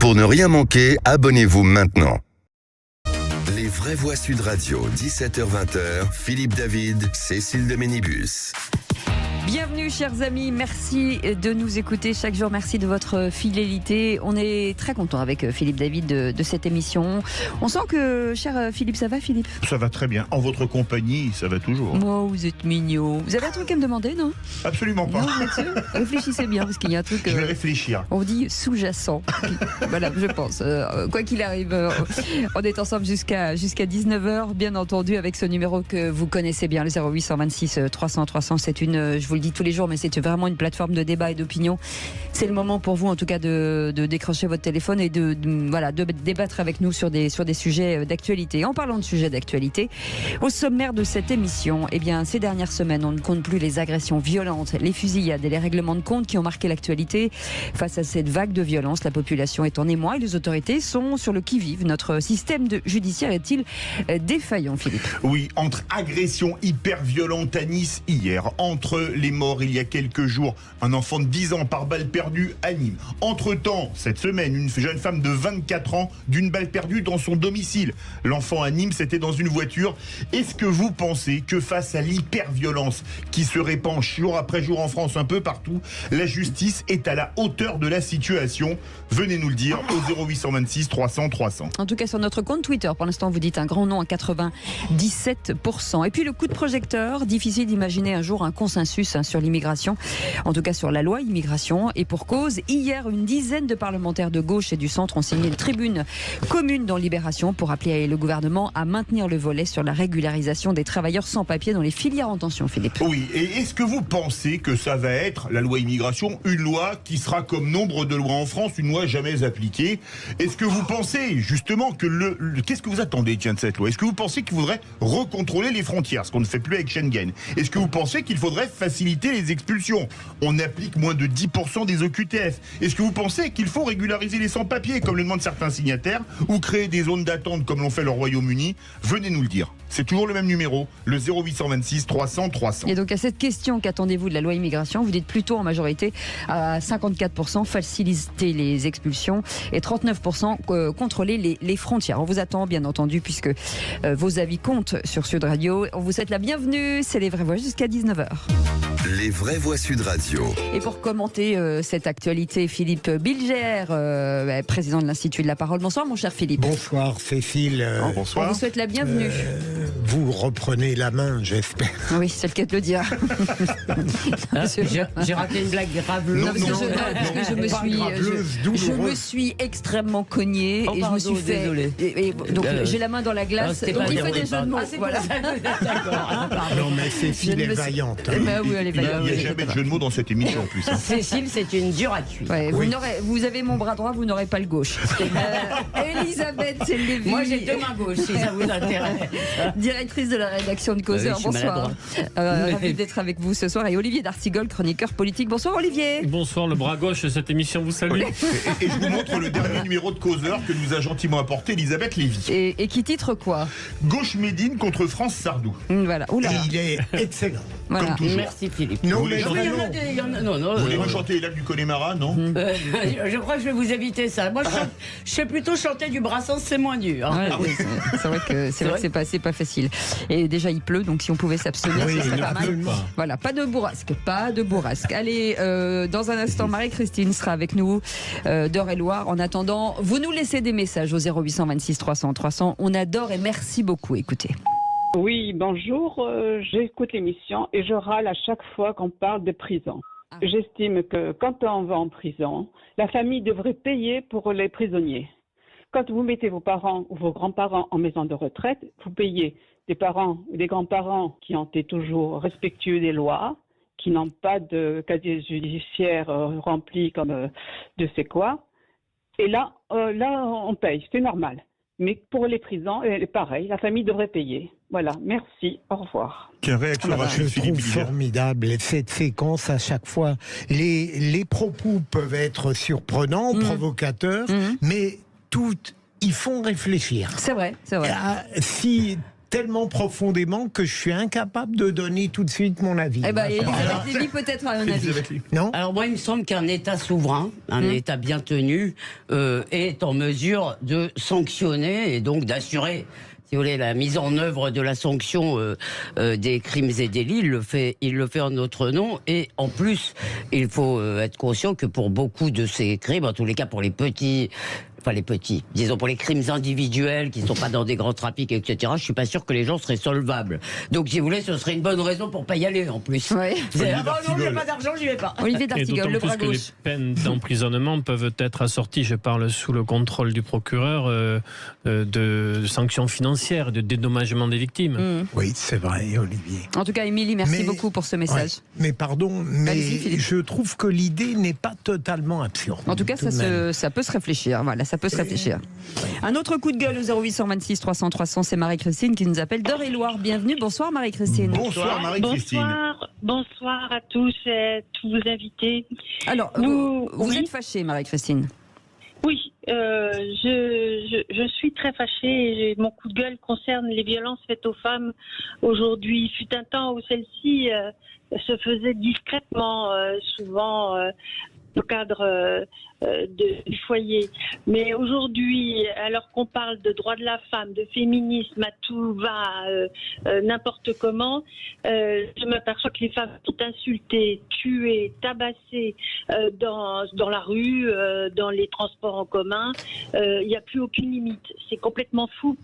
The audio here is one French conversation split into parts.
Pour ne rien manquer, abonnez-vous maintenant. Les vraies voix Sud Radio, 17h-20h, Philippe David, Cécile de Ménibus. Bienvenue chers amis, merci de nous écouter chaque jour, merci de votre fidélité. On est très content avec Philippe David de cette émission. On sent que, cher Philippe, ça va Philippe? Ça va très bien, en votre compagnie, ça va toujours. Oh, vous êtes mignon. Vous avez un truc à me demander, non? Absolument pas. Non, réfléchissez bien, parce qu'il y a un truc... Je vais réfléchir. On dit sous-jacent. Voilà, je pense. Quoi qu'il arrive, on est ensemble jusqu'à 19h, bien entendu, avec ce numéro que vous connaissez bien, le 0826 300 300. C'est une... Je vous le dis tous les jours, mais c'est vraiment une plateforme de débat et d'opinion. C'est le moment pour vous, en tout cas, de décrocher votre téléphone et de débattre avec nous sur des sujets d'actualité. En parlant de sujets d'actualité, au sommaire de cette émission, eh bien, ces dernières semaines, on ne compte plus les agressions violentes, les fusillades et les règlements de compte qui ont marqué l'actualité. Face à cette vague de violence, la population est en émoi et les autorités sont sur le qui-vive. Notre système judiciaire est-il défaillant, Philippe? Oui, entre agressions hyper violentes à Nice hier, entre les morts il y a quelques jours, un enfant de 10 ans par balle perdue à Nîmes. Entre-temps, cette semaine, une jeune femme de 24 ans d'une balle perdue dans son domicile. L'enfant à Nîmes, c'était dans une voiture. Est-ce que vous pensez que face à l'hyper-violence qui se répand jour après jour en France, un peu partout, la justice est à la hauteur de la situation? Venez nous le dire au 0826 300 300. En tout cas, sur notre compte Twitter, pour l'instant, vous dites un grand nom à 97%. Et puis le coup de projecteur, difficile d'imaginer un jour un consensus sur l'immigration, en tout cas sur la loi immigration, et pour cause. Hier, une dizaine de parlementaires de gauche et du centre ont signé une tribune commune dans Libération pour appeler le gouvernement à maintenir le volet sur la régularisation des travailleurs sans papier dans les filières en tension, Philippe. Oui, et est-ce que vous pensez que ça va être, la loi immigration, une loi qui sera comme nombre de lois en France, une loi jamais appliquée? Est-ce que vous pensez justement que qu'est-ce que vous attendez, tiens, de cette loi? Est-ce que vous pensez qu'il faudrait recontrôler les frontières, ce qu'on ne fait plus avec Schengen? Est-ce que vous pensez qu'il faudrait faciliter les expulsions? On applique moins de 10% des OQTF. Est-ce que vous pensez qu'il faut régulariser les sans-papiers, comme le demandent certains signataires, ou créer des zones d'attente, comme l'ont fait le Royaume-Uni? Venez nous le dire. C'est toujours le même numéro, le 0826 300 300. Et donc à cette question, qu'attendez-vous de la loi immigration? Vous dites plutôt en majorité à 54% faciliter les expulsions et 39% contrôler les frontières. On vous attend bien entendu puisque vos avis comptent sur Sud Radio. On vous souhaite la bienvenue, c'est les vraies voix jusqu'à 19h. Les vraies voix Sud Radio. Et pour commenter cette actualité, Philippe Bilger, président de l'Institut de la Parole. Bonsoir mon cher Philippe. Bonsoir Cécile. Bonsoir. On vous souhaite la bienvenue. Vous reprenez la main, j'espère. Oui, c'est le cas de le dire. J'ai raté une blague graveleuse. Non, parce que je me suis extrêmement cognée et je me suis fait. Donc j'ai la main dans la glace. Donc il fait des jeux de mots. Voilà. Non mais Cécile est vaillante. Oui, elle est vaillante. Il n'y a jamais de jeu de mots dans cette émission en plus. Cécile, c'est une dure à cuire. Ouais, vous avez mon bras droit, vous n'aurez pas le gauche. Elisabeth Lévy. Moi, j'ai deux mains gauches, si ça vous intéresse. Directrice de la rédaction de Causeur. Bonsoir. Ravi d'être avec vous ce soir. Et Olivier D'Artigol, chroniqueur politique. Bonsoir Olivier. Bonsoir, le bras gauche de cette émission vous salue. Et je vous montre le dernier numéro de Causeur que nous a gentiment apporté Elisabeth Lévy. Et qui titre quoi? Gauche Médine contre France Sardou. Voilà. Oula. Il est excellent. Voilà. Comme toujours. Merci Philippe. Non Vous mais voulez vraiment. Vous voulez rechanter les lacs du Connemara, non? Je crois que je vais vous éviter ça. Moi, je sais plutôt chanter du Brassens, c'est moins dur. Ouais, c'est vrai que c'est pas facile. Et déjà il pleut, donc si on pouvait s'abstenir, Oui, ce serait pas mal. absolument. Voilà, pas de bourrasque. Allez, dans un instant, Marie-Christine sera avec nous d'Eure-et-Loire. En attendant, vous nous laissez des messages au 0826 300 300. On adore et merci beaucoup. Écoutez. Oui, bonjour. J'écoute l'émission et je râle à chaque fois qu'on parle de prison. J'estime que quand on va en prison, la famille devrait payer pour les prisonniers. Quand vous mettez vos parents ou vos grands-parents en maison de retraite, vous payez des parents ou des grands-parents qui ont été toujours respectueux des lois, qui n'ont pas de casier judiciaire rempli comme de c'est quoi. Et là, on paye, c'est normal. Mais pour les prisons, pareil, la famille devrait payer. Voilà, merci, au revoir. Quelle réaction rapide, Je Philippe trouve Bilger. formidable cette séquence à chaque fois. Les propos peuvent être surprenants, provocateurs, mais ils font réfléchir. C'est vrai. Si tellement profondément que je suis incapable de donner tout de suite mon avis. Eh ben, Elisabeth Lévy peut-être a un avis. Non ? Alors moi, il me semble qu'un État souverain, un État bien tenu, est en mesure de sanctionner et donc d'assurer, si vous voulez, la mise en œuvre de la sanction des crimes et délits. Il le fait en notre nom. Et en plus, il faut être conscient que pour beaucoup de ces crimes, en tous les cas pour les petits, disons pour les crimes individuels qui ne sont pas dans des grands trafics, etc., je suis pas sûr que les gens seraient solvables. Donc, si vous voulez, ce serait une bonne raison pour pas y aller, en plus. Ouais. Ah bah non, j'ai pas d'argent, j'y vais pas. Olivier Et d'Artigol, d'autant le plus bras que les gauche. peines d'emprisonnement peuvent être assorties, je parle sous le contrôle du procureur, de sanctions financières, de dédommagement des victimes. Oui, c'est vrai, Olivier. En tout cas, Émilie, merci beaucoup pour ce message. Ouais, mais pardon, mais Allez-y, Philippe. je trouve que l'idée n'est pas totalement absurde. En tout cas, ça peut se réfléchir. Voilà, ça peut se réfléchir. Un autre coup de gueule au 0826 300 300, c'est Marie-Christine qui nous appelle d'Eure-et-Loire. Bienvenue. Bonsoir Marie-Christine. Bonsoir Marie-Christine. Bonsoir à tous et tous vos invités. Alors, vous êtes fâchée, Marie-Christine? Oui, je suis très fâchée et mon coup de gueule concerne les violences faites aux femmes aujourd'hui. Il fut un temps où celles-ci se faisaient discrètement, souvent au cadre du foyer. Mais aujourd'hui, alors qu'on parle de droits de la femme, de féminisme, à tout va, n'importe comment, je m'aperçois que les femmes sont insultées, tuées, tabassées dans la rue, dans les transports en commun. Il n'y a plus aucune limite. C'est complètement fou.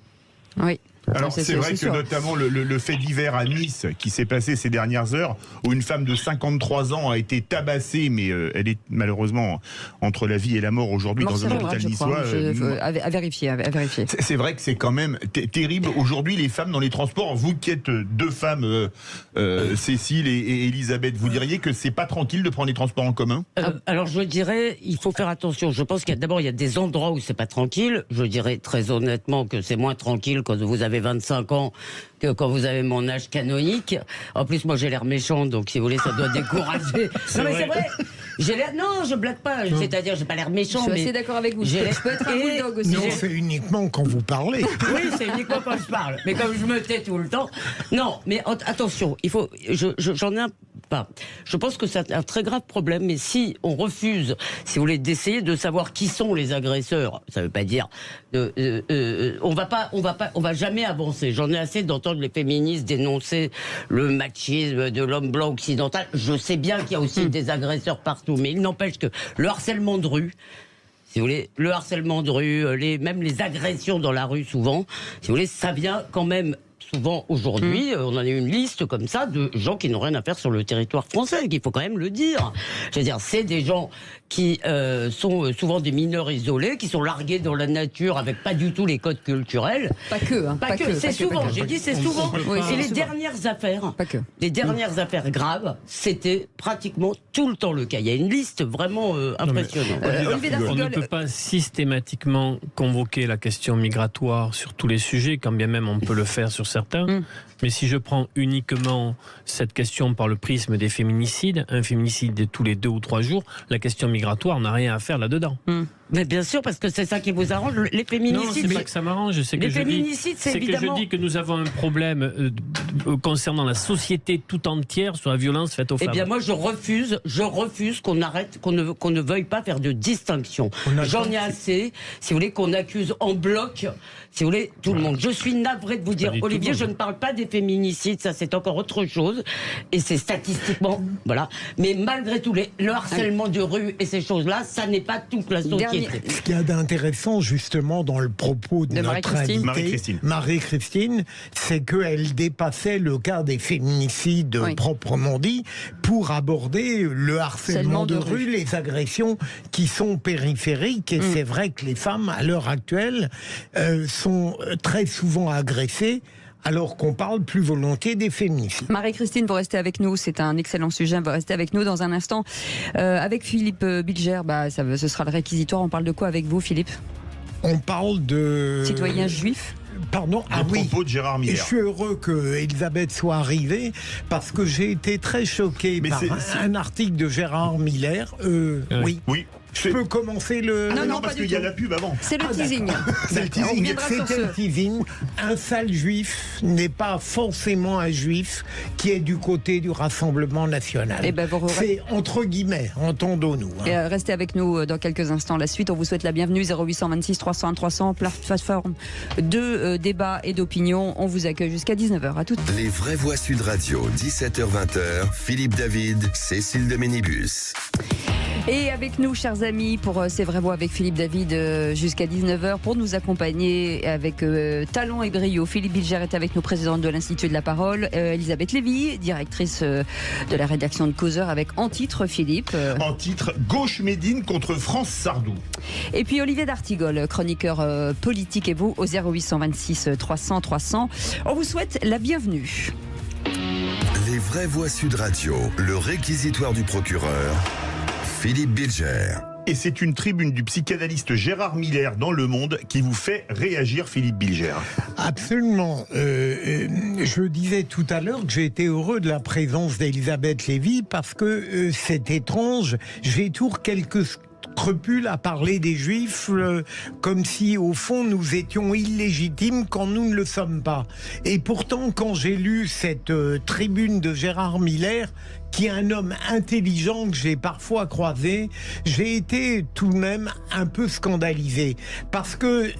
Oui. Alors c'est vrai que sûr. notamment le fait divers à Nice qui s'est passé ces dernières heures, où une femme de 53 ans a été tabassée, mais elle est malheureusement entre la vie et la mort aujourd'hui dans un hôpital niçois. À vérifier. C'est vrai que c'est quand même terrible. Aujourd'hui, les femmes dans les transports, vous qui êtes deux femmes, Cécile et Elisabeth, vous diriez que c'est pas tranquille de prendre les transports en commun? Alors je dirais, il faut faire attention. Je pense qu'il y a d'abord des endroits où c'est pas tranquille. Je dirais très honnêtement que c'est moins tranquille quand vous avez 25 ans que quand vous avez mon âge canonique. En plus, moi j'ai l'air méchant, donc si vous voulez, ça doit décourager. Non mais c'est vrai. Non, je blague pas. C'est-à-dire, j'ai pas l'air méchant. Je suis assez d'accord avec vous. Je peux être un bulldog aussi. Non, c'est uniquement quand vous parlez. Oui, c'est uniquement quand je parle. Mais comme je me tais tout le temps. Non, mais attention, il faut. J'en ai pas. Je pense que c'est un très grave problème. Mais si on refuse, si vous voulez, d'essayer de savoir qui sont les agresseurs, ça veut pas dire. On va jamais avancer. J'en ai assez d'entendre les féministes dénoncer le machisme de l'homme blanc occidental. Je sais bien qu'il y a aussi des agresseurs partout, mais il n'empêche que le harcèlement de rue, si vous voulez, le harcèlement de rue, même les agressions dans la rue souvent, si vous voulez, ça vient quand même souvent aujourd'hui, on en a une liste comme ça de gens qui n'ont rien à faire sur le territoire français, qu'il faut quand même le dire. Je veux dire, c'est des gens qui sont souvent des mineurs isolés, qui sont largués dans la nature avec pas du tout les codes culturels. Pas que, hein. Pas que. C'est souvent, j'ai dit c'est souvent. Et les dernières affaires, les dernières affaires graves, c'était pratiquement tout le temps le cas. Il y a une liste vraiment impressionnante. On ne peut pas systématiquement convoquer la question migratoire sur tous les sujets, quand bien même on peut le faire sur certains. Mais si je prends uniquement cette question par le prisme des féminicides, un féminicide tous les 2 ou 3 jours, la question migratoire n'a rien à faire là-dedans. Mais bien sûr, parce que c'est ça qui vous arrange. Les féminicides. Non, c'est pas que ça m'arrange. C'est que les féminicides, c'est évidemment. Je dis que nous avons un problème concernant la société tout entière sur la violence faite aux femmes. Eh bien, moi, je refuse qu'on arrête, qu'on ne veuille pas faire de distinction. J'en ai assez, si vous voulez, qu'on accuse en bloc, si vous voulez, tout le monde. Je suis navré de vous dire, Olivier, je ne parle pas des féminicides, ça c'est encore autre chose, et c'est statistiquement, voilà. Mais malgré tout, le harcèlement de rue et ces choses-là, ça n'est pas toute la société. Ce qu'il y a d'intéressant justement dans le propos de notre invitée, Marie-Christine, c'est qu'elle dépassait le cas des féminicides proprement dit pour aborder le harcèlement de rue, les agressions qui sont périphériques. Et c'est vrai que les femmes, à l'heure actuelle, sont très souvent agressées, alors qu'on parle plus volontiers des féminicides. Marie-Christine, vous restez avec nous, c'est un excellent sujet, vous restez avec nous dans un instant. Avec Philippe Bilger, ce sera le réquisitoire, on parle de quoi avec vous, Philippe? On parle de... Citoyens juifs? Pardon, propos de Gérard Miller. Et je suis heureux que Elisabeth soit arrivée parce que j'ai été très choqué par un article de Gérard Miller. Oui. Je peux commencer le... Non, parce qu'il y a la pub avant. C'est le teasing. C'est le teasing. C'était le teasing. Un sale juif n'est pas forcément un juif qui est du côté du Rassemblement national. C'est entre guillemets, entendons-nous. Restez avec nous dans quelques instants. La suite, on vous souhaite la bienvenue. 0826 300 300, plateforme de débat et d'opinion. On vous accueille jusqu'à 19h. À toutes. Les vraies voix Sud Radio, 17h-20h. Philippe David, Cécile de Ménibus. Et avec nous, chers amis, pour ces vraies voix avec Philippe David jusqu'à 19h, pour nous accompagner avec talent et brio. Philippe Bilger est avec nous, présidente de l'Institut de la Parole. Elisabeth Lévy, directrice de la rédaction de Causeur, avec en titre, Philippe. En titre, Gauche Médine contre France Sardou. Et puis Olivier D'Artigol, chroniqueur politique, et vous, au 0826 300 300. On vous souhaite la bienvenue. Les vraies voix Sud Radio, le réquisitoire du procureur. Philippe Bilger. Et c'est une tribune du psychanalyste Gérard Miller dans Le Monde qui vous fait réagir, Philippe Bilger. Absolument. Je disais tout à l'heure que j'ai été heureux de la présence d'Elisabeth Lévy parce que c'est étrange. J'ai toujours quelques scrupules à parler des Juifs comme si au fond nous étions illégitimes quand nous ne le sommes pas. Et pourtant quand j'ai lu cette tribune de Gérard Miller, qui est un homme intelligent que j'ai parfois croisé, j'ai été tout de même un peu scandalisé. Parce que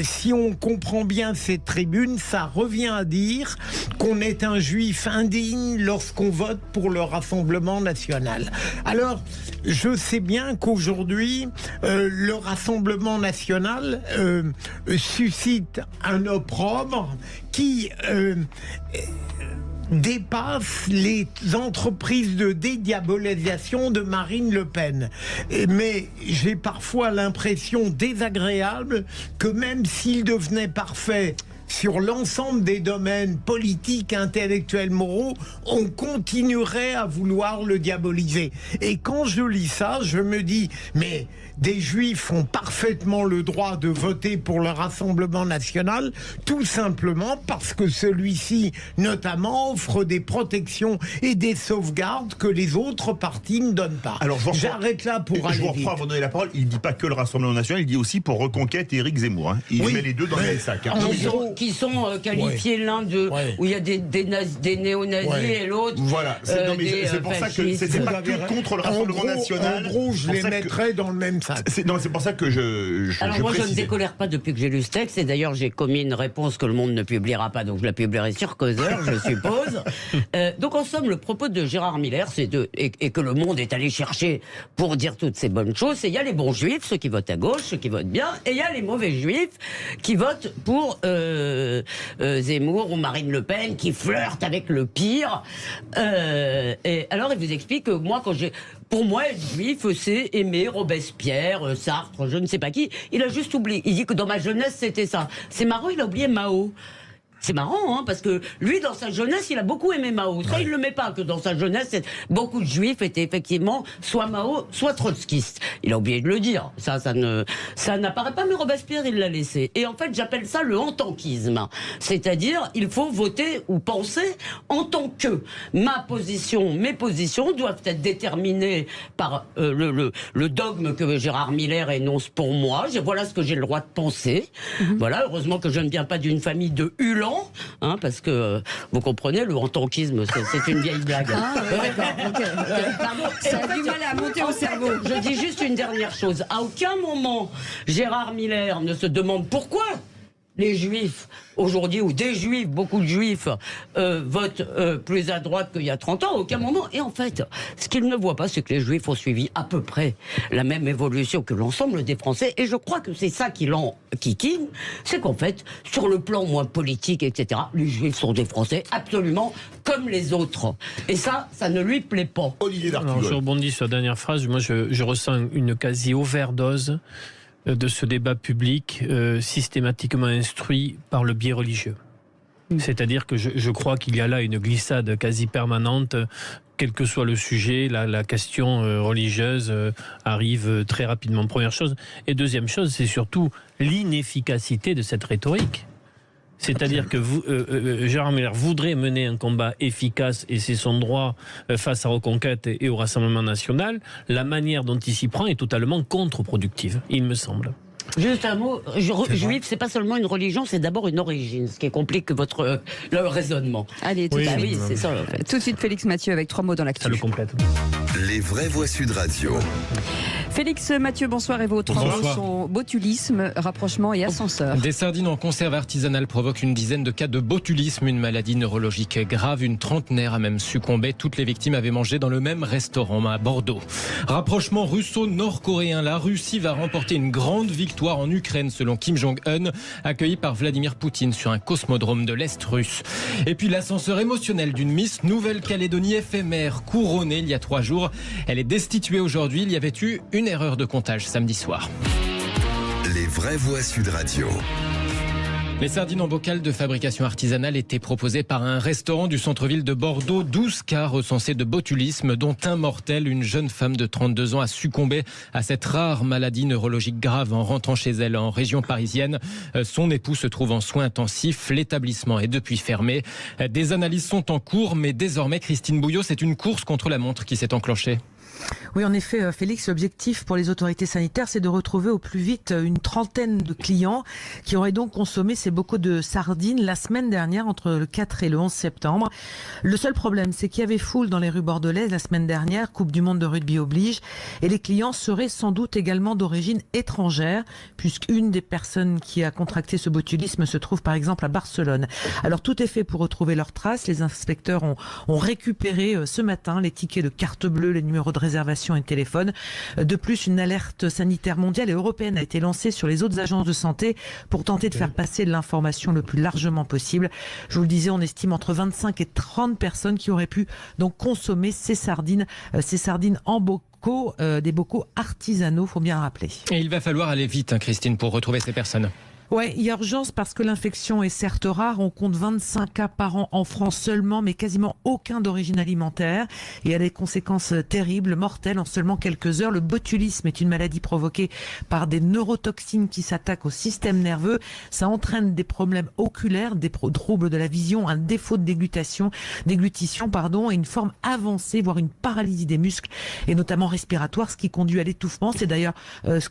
si on comprend bien cette tribune, ça revient à dire qu'on est un juif indigne lorsqu'on vote pour le Rassemblement national. Alors, je sais bien qu'aujourd'hui, le Rassemblement national suscite un opprobre qui... dépasse les entreprises de dédiabolisation de Marine Le Pen. Mais j'ai parfois l'impression désagréable que même s'il devenait parfait sur l'ensemble des domaines politiques, intellectuels, moraux, on continuerait à vouloir le diaboliser. Et quand je lis ça, je me dis, mais des Juifs ont parfaitement le droit de voter pour le Rassemblement national, tout simplement parce que celui-ci, notamment, offre des protections et des sauvegardes que les autres partis ne donnent pas. Alors, j'arrête là pour aller vite. Je vous reprends avant de donner la parole. Il ne dit pas que le Rassemblement national, il dit aussi pour Reconquête et Éric Zemmour. Hein. Il met les deux dans le même sac. Hein. Qui sont qualifiés l'un de... où il y a des néo-nazis et l'autre... Voilà, c'est pour ça que c'est pas que contre le Rassemblement national. En gros, je les mettrais dans le même sac. C'est pour ça que Alors moi, je ne décolère pas depuis que j'ai lu ce texte, et d'ailleurs, j'ai commis une réponse que Le Monde ne publiera pas, donc je la publierai sur Causeur, je suppose. Donc en somme, le propos de Gérard Miller, et que Le Monde est allé chercher pour dire toutes ces bonnes choses, c'est il y a les bons juifs, ceux qui votent à gauche, ceux qui votent bien, et il y a les mauvais juifs qui votent pour... Zemmour ou Marine Le Pen qui flirtent avec le pire. Et alors il vous explique que moi, pour moi, être juif, c'est aimer Robespierre, Sartre, je ne sais pas qui. Il a juste oublié. Il dit que dans ma jeunesse, c'était ça. C'est marrant, il a oublié Mao. C'est marrant, hein, parce que lui, dans sa jeunesse, il a beaucoup aimé Mao. Ça, il ne le met pas, que dans sa jeunesse, beaucoup de juifs étaient effectivement soit Mao, soit trotskistes. Il a oublié de le dire. Ça n'apparaît pas, mais Robespierre, il l'a laissé. Et en fait, j'appelle ça le entanquisme. C'est-à-dire, il faut voter ou penser en tant que. Mes positions doivent être déterminées par le dogme que Gérard Miller énonce pour moi. Voilà ce que j'ai le droit de penser. Voilà, heureusement que je ne viens pas d'une famille de hulans. Hein, parce que vous comprenez, le entanquisme, c'est une vieille blague. Ah, ouais, d'accord. Okay. Pardon, ça a du mal à monter au cerveau. Je dis juste une dernière chose. À aucun moment, Gérard Miller ne se demande pourquoi les Juifs, aujourd'hui, ou des Juifs, beaucoup de Juifs, votent plus à droite qu'il y a 30 ans, à aucun moment. Et en fait, ce qu'ils ne voient pas, c'est que les Juifs ont suivi à peu près la même évolution que l'ensemble des Français. Et je crois que c'est ça qui l'enquiquine, c'est qu'en fait, sur le plan moins politique, etc., les Juifs sont des Français absolument comme les autres. Et ça ne lui plaît pas. Olivier D'Artigol. Je rebondis sur la dernière phrase. Moi, je ressens une quasi-overdose de ce débat public systématiquement instruit par le biais religieux. C'est-à-dire que je crois qu'il y a là une glissade quasi permanente, quel que soit le sujet, la question religieuse arrive très rapidement, première chose. Et deuxième chose, c'est surtout l'inefficacité de cette rhétorique. C'est-à-dire que Gérard Miller voudrait mener un combat efficace, et c'est son droit face à Reconquête et au Rassemblement national. La manière dont il s'y prend est totalement contre-productive, il me semble. Juste un mot, juif, c'est pas seulement une religion, c'est d'abord une origine, ce qui complique le raisonnement. Allez, tout de suite. Oui, c'est ça. En fait. Tout de suite, Félix Mathieu avec 3 mots dans l'actu. Ça le complète. Les vraies voix Sud Radio. Félix Mathieu, bonsoir. Et vos 3 mots sont botulisme, rapprochement et ascenseur. Des sardines en conserve artisanale provoquent une dizaine de cas de botulisme, une maladie neurologique grave. Une trentenaire a même succombé. Toutes les victimes avaient mangé dans le même restaurant à Bordeaux. Rapprochement russo-nord-coréen. La Russie va remporter une grande victoire en Ukraine, selon Kim Jong-un, accueilli par Vladimir Poutine sur un cosmodrome de l'Est russe. Et puis l'ascenseur émotionnel d'une Miss Nouvelle-Calédonie éphémère, couronnée il y a 3 jours. Elle est destituée aujourd'hui. Il y avait eu une erreur de comptage samedi soir. Les vraies voix Sud Radio. Les sardines en bocal de fabrication artisanale étaient proposées par un restaurant du centre-ville de Bordeaux. 12 cas recensés de botulisme, dont un mortel. Une jeune femme de 32 ans a succombé à cette rare maladie neurologique grave en rentrant chez elle en région parisienne. Son époux se trouve en soins intensifs. L'établissement est depuis fermé. Des analyses sont en cours, mais désormais, Christine Bouillot, c'est une course contre la montre qui s'est enclenchée. Oui, en effet, Félix, l'objectif pour les autorités sanitaires, c'est de retrouver au plus vite une trentaine de clients qui auraient donc consommé ces bocaux de sardines la semaine dernière, entre le 4 et le 11 septembre. Le seul problème, c'est qu'il y avait foule dans les rues bordelaises la semaine dernière, Coupe du Monde de rugby oblige, et les clients seraient sans doute également d'origine étrangère, puisqu'une des personnes qui a contracté ce botulisme se trouve par exemple à Barcelone. Alors tout est fait pour retrouver leurs traces. Les inspecteurs ont récupéré ce matin les tickets de carte bleue, les numéros de réservation et de téléphone. De plus, une alerte sanitaire mondiale et européenne a été lancée sur les autres agences de santé pour tenter de faire passer de l'information le plus largement possible. Je vous le disais, on estime entre 25 et 30 personnes qui auraient pu donc consommer ces sardines en bocaux, des bocaux artisanaux, faut bien le rappeler. Et il va falloir aller vite, Christine, pour retrouver ces personnes. Ouais, il y a urgence parce que l'infection est certes rare. On compte 25 cas par an en France seulement, mais quasiment aucun d'origine alimentaire. Et a des conséquences terribles, mortelles en seulement quelques heures. Le botulisme est une maladie provoquée par des neurotoxines qui s'attaquent au système nerveux. Ça entraîne des problèmes oculaires, des troubles de la vision, un défaut de déglutition, et une forme avancée, voire une paralysie des muscles, et notamment respiratoire, ce qui conduit à l'étouffement. C'est d'ailleurs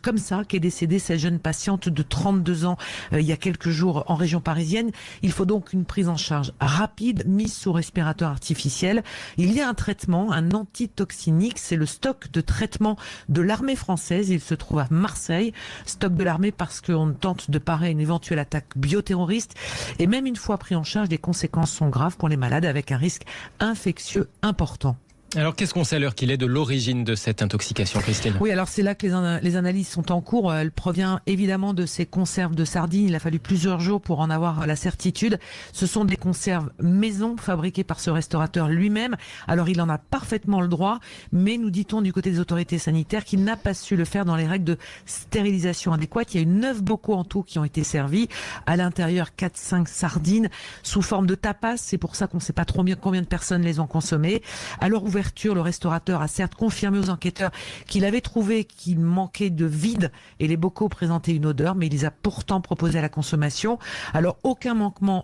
comme ça qu'est décédée cette jeune patiente de 32 ans il y a quelques jours en région parisienne. Il faut donc une prise en charge rapide, mise sous respirateur artificiel. Il y a un traitement, un antitoxinique, c'est le stock de traitement de l'armée française. Il se trouve à Marseille, stock de l'armée parce qu'on tente de parer à une éventuelle attaque bioterroriste. Et même une fois pris en charge, les conséquences sont graves pour les malades avec un risque infectieux important. Alors, qu'est-ce qu'on sait à l'heure qu'il est de l'origine de cette intoxication, Christine ? Oui, alors c'est là que les analyses sont en cours. Elle provient évidemment de ces conserves de sardines. Il a fallu plusieurs jours pour en avoir la certitude. Ce sont des conserves maison fabriquées par ce restaurateur lui-même. Alors, il en a parfaitement le droit, mais nous dit-on du côté des autorités sanitaires qu'il n'a pas su le faire dans les règles de stérilisation adéquates. Il y a eu 9 bocaux en tout qui ont été servis. À l'intérieur, 4-5 sardines sous forme de tapas. C'est pour ça qu'on ne sait pas trop bien combien de personnes les ont consommées. À leur ouverture, le restaurateur a certes confirmé aux enquêteurs qu'il avait trouvé qu'il manquait de vide et les bocaux présentaient une odeur, mais il les a pourtant proposés à la consommation. Alors aucun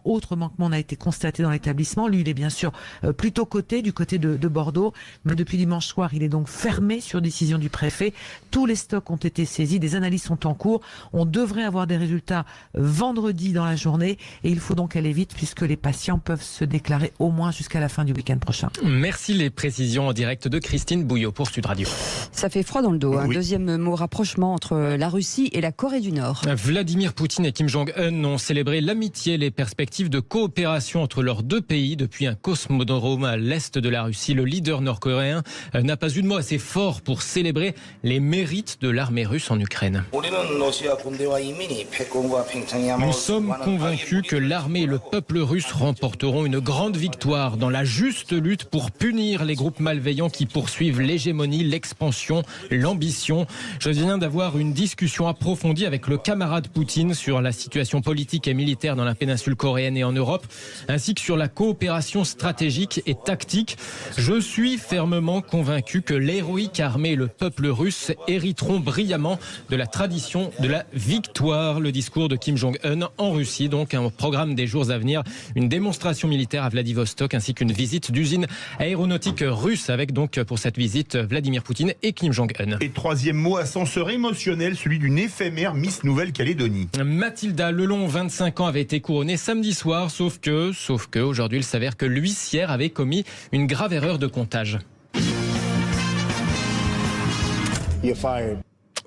autre manquement n'a été constaté dans l'établissement. Lui, il est bien sûr plutôt du côté de Bordeaux, mais depuis dimanche soir, il est donc fermé sur décision du préfet. Tous les stocks ont été saisis, des analyses sont en cours. On devrait avoir des résultats vendredi dans la journée et il faut donc aller vite puisque les patients peuvent se déclarer au moins jusqu'à la fin du week-end prochain. Merci, les précisions en direct de Christine Bouillot pour Sud Radio. Ça fait froid dans le dos. Oui. Deuxième mot, rapprochement entre la Russie et la Corée du Nord. Vladimir Poutine et Kim Jong-un ont célébré l'amitié et les perspectives de coopération entre leurs deux pays depuis un cosmodrome à l'est de la Russie. Le leader nord-coréen n'a pas eu de mot assez fort pour célébrer les mérites de l'armée russe en Ukraine. Nous sommes convaincus que l'armée et le peuple russe remporteront une grande victoire dans la juste lutte pour punir les groupes groupes malveillants qui poursuivent l'hégémonie, l'expansion, l'ambition. Je viens d'avoir une discussion approfondie avec le camarade Poutine sur la situation politique et militaire dans la péninsule coréenne et en Europe, ainsi que sur la coopération stratégique et tactique. Je suis fermement convaincu que l'héroïque armée et le peuple russe hériteront brillamment de la tradition de la victoire. Le discours de Kim Jong-un en Russie, donc un programme des jours à venir, une démonstration militaire à Vladivostok ainsi qu'une visite d'usine aéronautique russe avec donc pour cette visite Vladimir Poutine et Kim Jong-un. Et troisième mot, ascenseur émotionnel, celui d'une éphémère Miss Nouvelle-Calédonie. Mathilda Lelon, 25 ans, avait été couronnée samedi soir, sauf que aujourd'hui il s'avère que l'huissière avait commis une grave erreur de comptage. You're fired.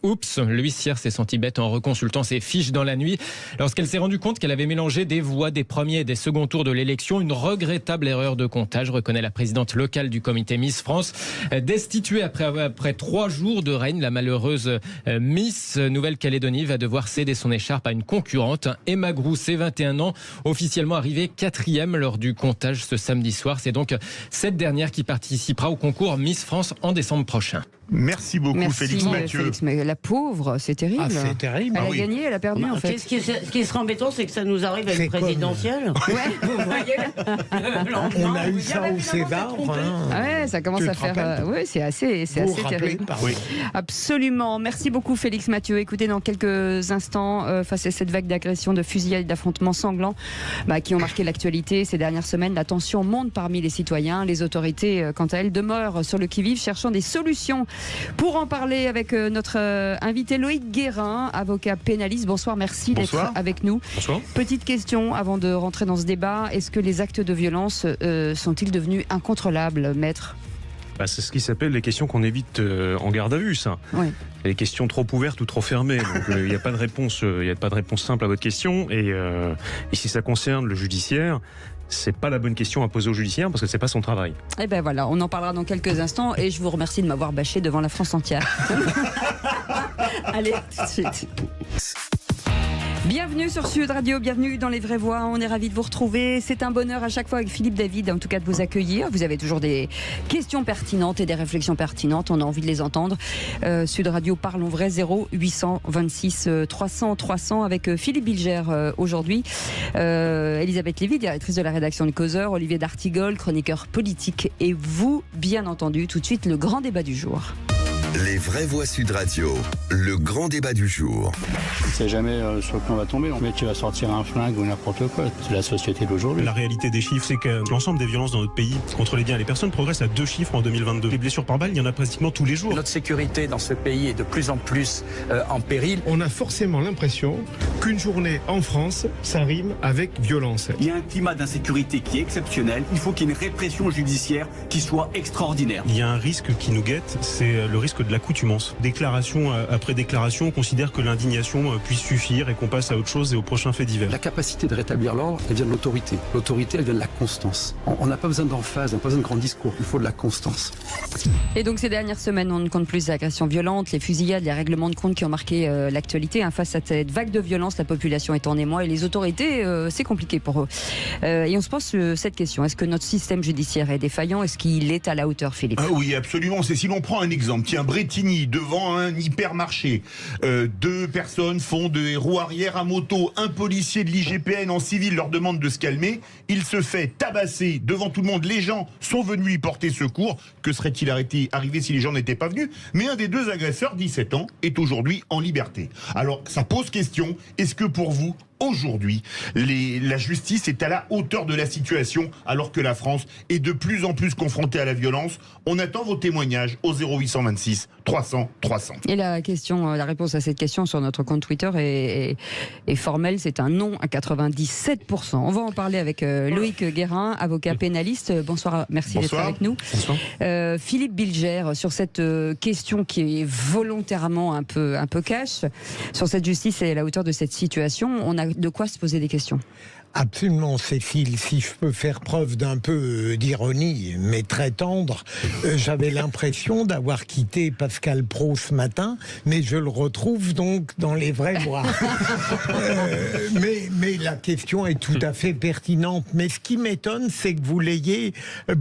Oups, l'huissière s'est sentie bête en reconsultant ses fiches dans la nuit lorsqu'elle s'est rendue compte qu'elle avait mélangé des voix des premiers et des seconds tours de l'élection. Une regrettable erreur de comptage, reconnaît la présidente locale du comité Miss France. Destituée après 3 jours de règne, la malheureuse Miss Nouvelle-Calédonie va devoir céder son écharpe à une concurrente, Emma Grousset, 21 ans, officiellement arrivée 4e lors du comptage ce samedi soir. C'est donc cette dernière qui participera au concours Miss France en décembre prochain. Merci beaucoup. Félix Mathieu. Félix, mais la pauvre, c'est terrible. Ah, c'est terrible. Elle a gagné, elle a perdu en fait. Ce qui serait embêtant, c'est que ça nous arrive à une présidentielle. Ouais, vous voyez. On a eu ça au César. Ouais, ça commence à faire. Oui, c'est assez terrible. Oui. Absolument. Merci beaucoup, Félix Mathieu. Écoutez, dans quelques instants, face à cette vague d'agressions, de fusillades, d'affrontements sanglants qui ont marqué l'actualité ces dernières semaines, la tension monte parmi les citoyens. Les autorités, quant à elles, demeurent sur le qui-vive, cherchant des solutions. Pour en parler avec notre invité Loïc Guérin, avocat pénaliste. Bonsoir, merci d'être avec nous. Bonsoir. Petite question avant de rentrer dans ce débat. Est-ce que les actes de violence sont-ils devenus incontrôlables, maître ? C'est ce qui s'appelle les questions qu'on évite en garde à vue, ça. Oui. Les questions trop ouvertes ou trop fermées. Donc il n'y a pas de réponse, simple à votre question. Et si ça concerne le judiciaire, c'est pas la bonne question à poser au judiciaire parce que c'est pas son travail. Et ben voilà, on en parlera dans quelques instants et je vous remercie de m'avoir bâché devant la France entière. Allez, tout de suite. Bienvenue sur Sud Radio, bienvenue dans Les Vraies Voix. On est ravis de vous retrouver. C'est un bonheur à chaque fois avec Philippe David, en tout cas de vous accueillir. Vous avez toujours des questions pertinentes et des réflexions pertinentes. On a envie de les entendre. Sud Radio, parlons vrai, 0826 300 300 avec Philippe Bilger aujourd'hui. Elisabeth Lévy, directrice de la rédaction de Causeur. Olivier D'Artigol, chroniqueur politique. Et vous, bien entendu, tout de suite, le grand débat du jour. Les Vraies Voix Sud Radio, le grand débat du jour. On ne sait jamais sur quoi on va tomber. Le mec qui va sortir un flingue ou n'importe quoi. C'est la société d'aujourd'hui. La réalité des chiffres, c'est que l'ensemble des violences dans notre pays contre les biens et les personnes progresse à 2 chiffres en 2022. Les blessures par balle, il y en a pratiquement tous les jours. Notre sécurité dans ce pays est de plus en plus en péril. On a forcément l'impression qu'une journée en France, ça rime avec violence. Il y a un climat d'insécurité qui est exceptionnel. Il faut qu'il y ait une répression judiciaire qui soit extraordinaire. Il y a un risque qui nous guette, c'est le risque de l'accoutumance. Déclaration après déclaration, on considère que l'indignation puisse suffire et qu'on passe à autre chose et au prochain fait divers. La capacité de rétablir l'ordre, elle vient de l'autorité. L'autorité, elle vient de la constance. On n'a pas besoin d'emphase, on n'a pas besoin de grands discours. Il faut de la constance. Et donc ces dernières semaines, on ne compte plus les agressions violentes, les fusillades, les règlements de compte qui ont marqué l'actualité. Face à cette vague de violence, la population est en émoi et les autorités, c'est compliqué pour eux. Et on se pose cette question. Est-ce que notre système judiciaire est défaillant ? Est-ce qu'il est à la hauteur, Philippe ? Oui, absolument. C'est si l'on prend un exemple. Tiens, Bretigny, devant un hypermarché. 2 personnes font des roues arrière à moto. Un policier de l'IGPN en civil leur demande de se calmer. Il se fait tabasser devant tout le monde. Les gens sont venus lui porter secours. Que serait-il arrivé si les gens n'étaient pas venus ? Mais un des 2 agresseurs, 17 ans, est aujourd'hui en liberté. Alors, ça pose question. Est-ce que pour vous, aujourd'hui, la justice est à la hauteur de la situation alors que la France est de plus en plus confrontée à la violence? On attend vos témoignages au 0826 300 300. Et la réponse à cette question sur notre compte Twitter est formelle, c'est un non à 97%. On va en parler avec Loïc Guérin, avocat pénaliste. Bonsoir, merci d'être avec nous. Bonsoir. Philippe Bilger, sur cette question qui est volontairement un peu cash, sur cette justice et à la hauteur de cette situation, on a de quoi se poser des questions. Absolument, Cécile. Si je peux faire preuve d'un peu d'ironie, mais très tendre, j'avais l'impression d'avoir quitté Pascal Praud ce matin, mais je le retrouve donc dans les vraies voies. Mais la question est tout à fait pertinente. Mais ce qui m'étonne, c'est que vous l'ayez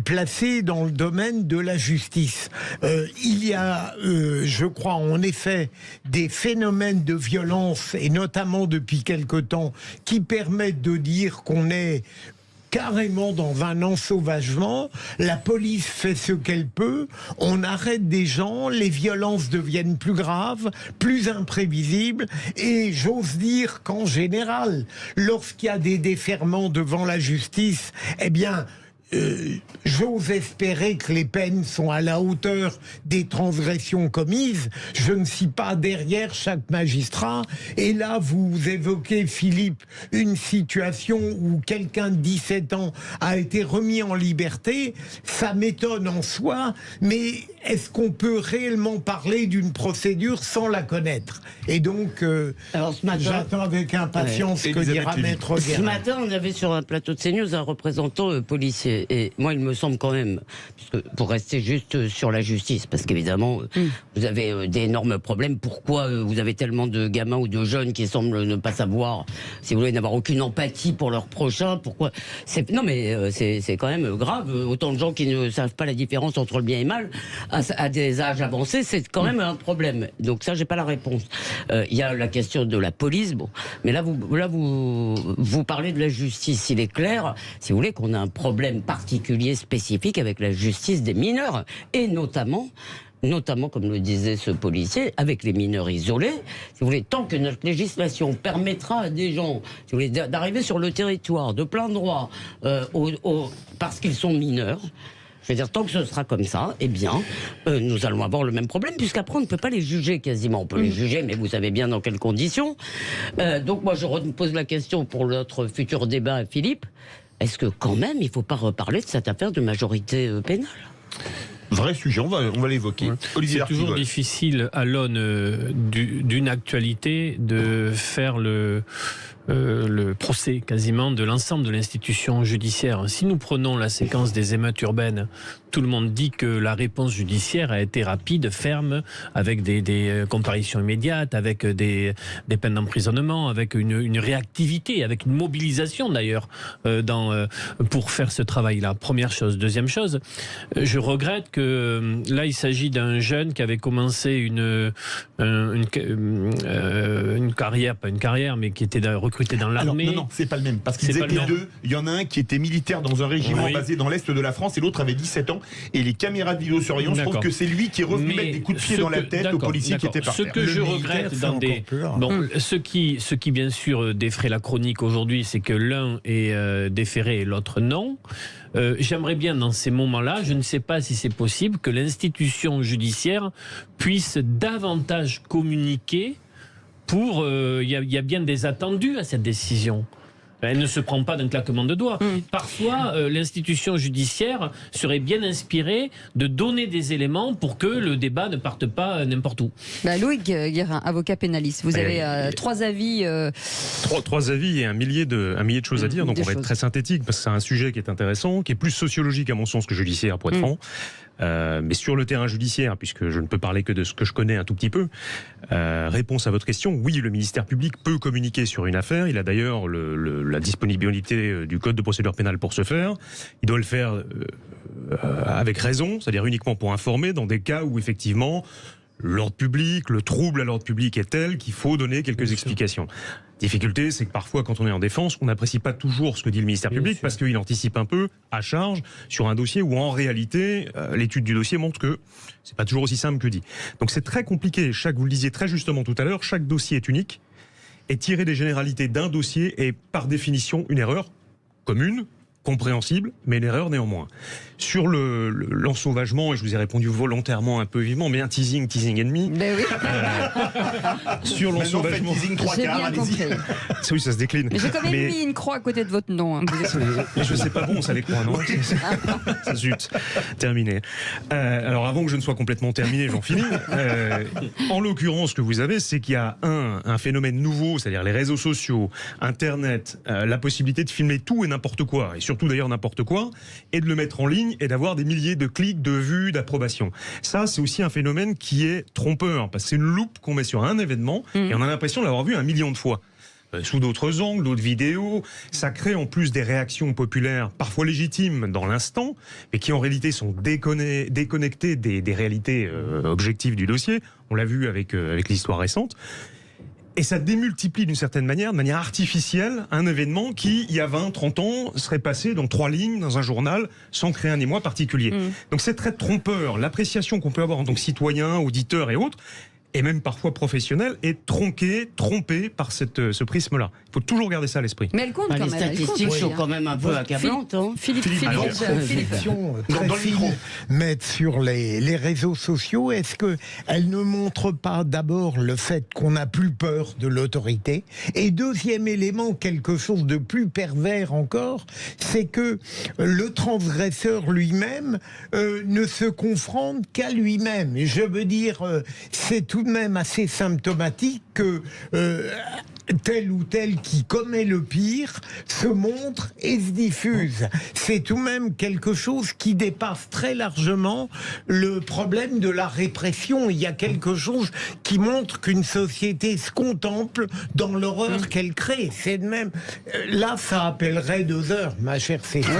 placé dans le domaine de la justice. Il y a, je crois, en effet, des phénomènes de violence, et notamment depuis quelque temps, qui permettent de dire qu'on est carrément dans un ensauvagement. La police fait ce qu'elle peut, on arrête des gens, les violences deviennent plus graves, plus imprévisibles, et j'ose dire qu'en général, lorsqu'il y a des déferlements devant la justice, eh bien, j'ose espérer que les peines sont à la hauteur des transgressions commises. Je ne suis pas derrière chaque magistrat. Et là, vous évoquez, Philippe, une situation où quelqu'un de 17 ans a été remis en liberté. Ça m'étonne en soi, mais est-ce qu'on peut réellement parler d'une procédure sans la connaître? Et donc, j'attends avec impatience ce que dira Maître Guérin. Ce matin, on avait sur un plateau de CNews un représentant policier. Et moi, il me semble quand même, puisque pour rester juste sur la justice, parce qu'évidemment, vous avez d'énormes problèmes. Pourquoi vous avez tellement de gamins ou de jeunes qui semblent ne pas savoir, si vous voulez, n'avoir aucune empathie pour leur prochain? Pourquoi? Non, mais c'est quand même grave. Autant de gens qui ne savent pas la différence entre le bien et le mal à des âges avancés, c'est quand même un problème. Donc ça, j'ai pas la réponse. Il y a la question de la police, bon, mais là vous parlez de la justice. Il est clair, si vous voulez, qu'on a un problème particulier, spécifique avec la justice des mineurs, et notamment, comme le disait ce policier, avec les mineurs isolés. Si vous voulez, tant que notre législation permettra à des gens, si vous voulez, d'arriver sur le territoire de plein droit parce qu'ils sont mineurs, je veux dire, tant que ce sera comme ça, eh bien, nous allons avoir le même problème, puisqu'après, on ne peut pas les juger quasiment. On peut les juger, mais vous savez bien dans quelles conditions. Donc, moi, je pose la question pour notre futur débat, Philippe. Est-ce que, quand même, il ne faut pas reparler de cette affaire de majorité pénale? Vrai sujet, on va l'évoquer. Olivier, c'est toujours difficile, à l'aune d'une actualité, de faire le procès quasiment de l'ensemble de l'institution judiciaire. Si nous prenons la séquence des émeutes urbaines, tout le monde dit que la réponse judiciaire a été rapide, ferme, avec des comparutions immédiates, avec des peines d'emprisonnement, avec une réactivité, avec une mobilisation d'ailleurs pour faire ce travail-là. Première chose. Deuxième chose, je regrette que là il s'agit d'un jeune qui avait commencé une carrière, pas une carrière, mais qui était recruté dans l'armée. Non, c'est pas le même, parce qu'ils étaient deux. Il y en a un qui était militaire dans un régiment basé dans l'Est de la France, et l'autre avait 17 ans. Et les caméras de vidéosurveillance trouvent que c'est lui qui est revenu mettre des coups de pied dans la tête aux policiers qui étaient par terre. Ce que je regrette dans ce qui bien sûr défraie la chronique aujourd'hui, c'est que l'un est déféré et l'autre non. J'aimerais bien dans ces moments-là, je ne sais pas si c'est possible, que l'institution judiciaire puisse davantage communiquer pour... Il y a bien des attendus à cette décision. Elle ne se prend pas d'un claquement de doigts. Parfois, l'institution judiciaire serait bien inspirée de donner des éléments pour que le débat ne parte pas n'importe où. Louis Guérin, avocat pénaliste, vous avez trois avis. Trois avis et un millier de choses à dire, donc on va être très synthétique, parce que c'est un sujet qui est intéressant, qui est plus sociologique à mon sens que judiciaire, pour être franc. Mais sur le terrain judiciaire, puisque je ne peux parler que de ce que je connais un tout petit peu, réponse à votre question, oui, le ministère public peut communiquer sur une affaire. Il a d'ailleurs la disponibilité du code de procédure pénale pour ce faire. Il doit le faire avec raison, c'est-à-dire uniquement pour informer dans des cas où effectivement l'ordre public, le trouble à l'ordre public est tel qu'il faut donner quelques explications. Difficulté, c'est que parfois, quand on est en défense, on n'apprécie pas toujours ce que dit le ministère public parce qu'il anticipe un peu à charge sur un dossier où en réalité, l'étude du dossier montre que c'est pas toujours aussi simple que dit. Donc c'est très compliqué. Vous le disiez très justement tout à l'heure, chaque dossier est unique et tirer des généralités d'un dossier est par définition une erreur commune compréhensible, mais une erreur néanmoins. Sur l'ensauvagement, et je vous ai répondu volontairement un peu vivement, mais un teasing et demi. Ben oui. Sur l'ensauvagement. Teasing 3 J'ai quarts, bien allez-y. compris. Oui, ça se décline. Mais j'ai quand même mis une croix à côté de votre nom. Hein. Mais je sais pas bon, ça les croit, non? Zut, terminé. Alors avant que je ne sois complètement terminé, j'en finis. En l'occurrence, ce que vous avez, c'est qu'il y a un phénomène nouveau, c'est-à-dire les réseaux sociaux, Internet, la possibilité de filmer tout et n'importe quoi, et surtout d'ailleurs n'importe quoi, et de le mettre en ligne et d'avoir des milliers de clics, de vues, d'approbations. Ça, c'est aussi un phénomène qui est trompeur, parce que c'est une loupe qu'on met sur un événement, et on a l'impression de l'avoir vu 1 million de fois. Sous d'autres angles, d'autres vidéos. Ça crée en plus des réactions populaires, parfois légitimes dans l'instant, mais qui en réalité sont déconnectées des réalités objectives du dossier. On l'a vu avec l'histoire récente. Et ça démultiplie d'une certaine manière, de manière artificielle, un événement qui, il y a 20, 30 ans, serait passé dans 3 lignes dans un journal sans créer un émoi particulier. Donc c'est très trompeur. L'appréciation qu'on peut avoir en tant que citoyen, auditeur et autres, et même parfois professionnel, est trompé par ce prisme-là. Il faut toujours garder ça à l'esprit. Mais elle compte quand les même. statistiques sont quand même un peu accablantes. Philippe. Mettre sur les réseaux sociaux, est-ce qu'elle ne montre pas d'abord le fait qu'on n'a plus peur de l'autorité? Et deuxième élément, quelque chose de plus pervers encore, c'est que le transgresseur lui-même ne se confronte qu'à lui-même. Et je veux dire, c'est tout de même assez symptomatique que tel ou tel qui commet le pire se montre et se diffuse. C'est tout de même quelque chose qui dépasse très largement le problème de la répression. Il y a quelque chose qui montre qu'une société se contemple dans l'horreur qu'elle crée. C'est de même. Là, ça appellerait 2 heures, ma chère Cécile.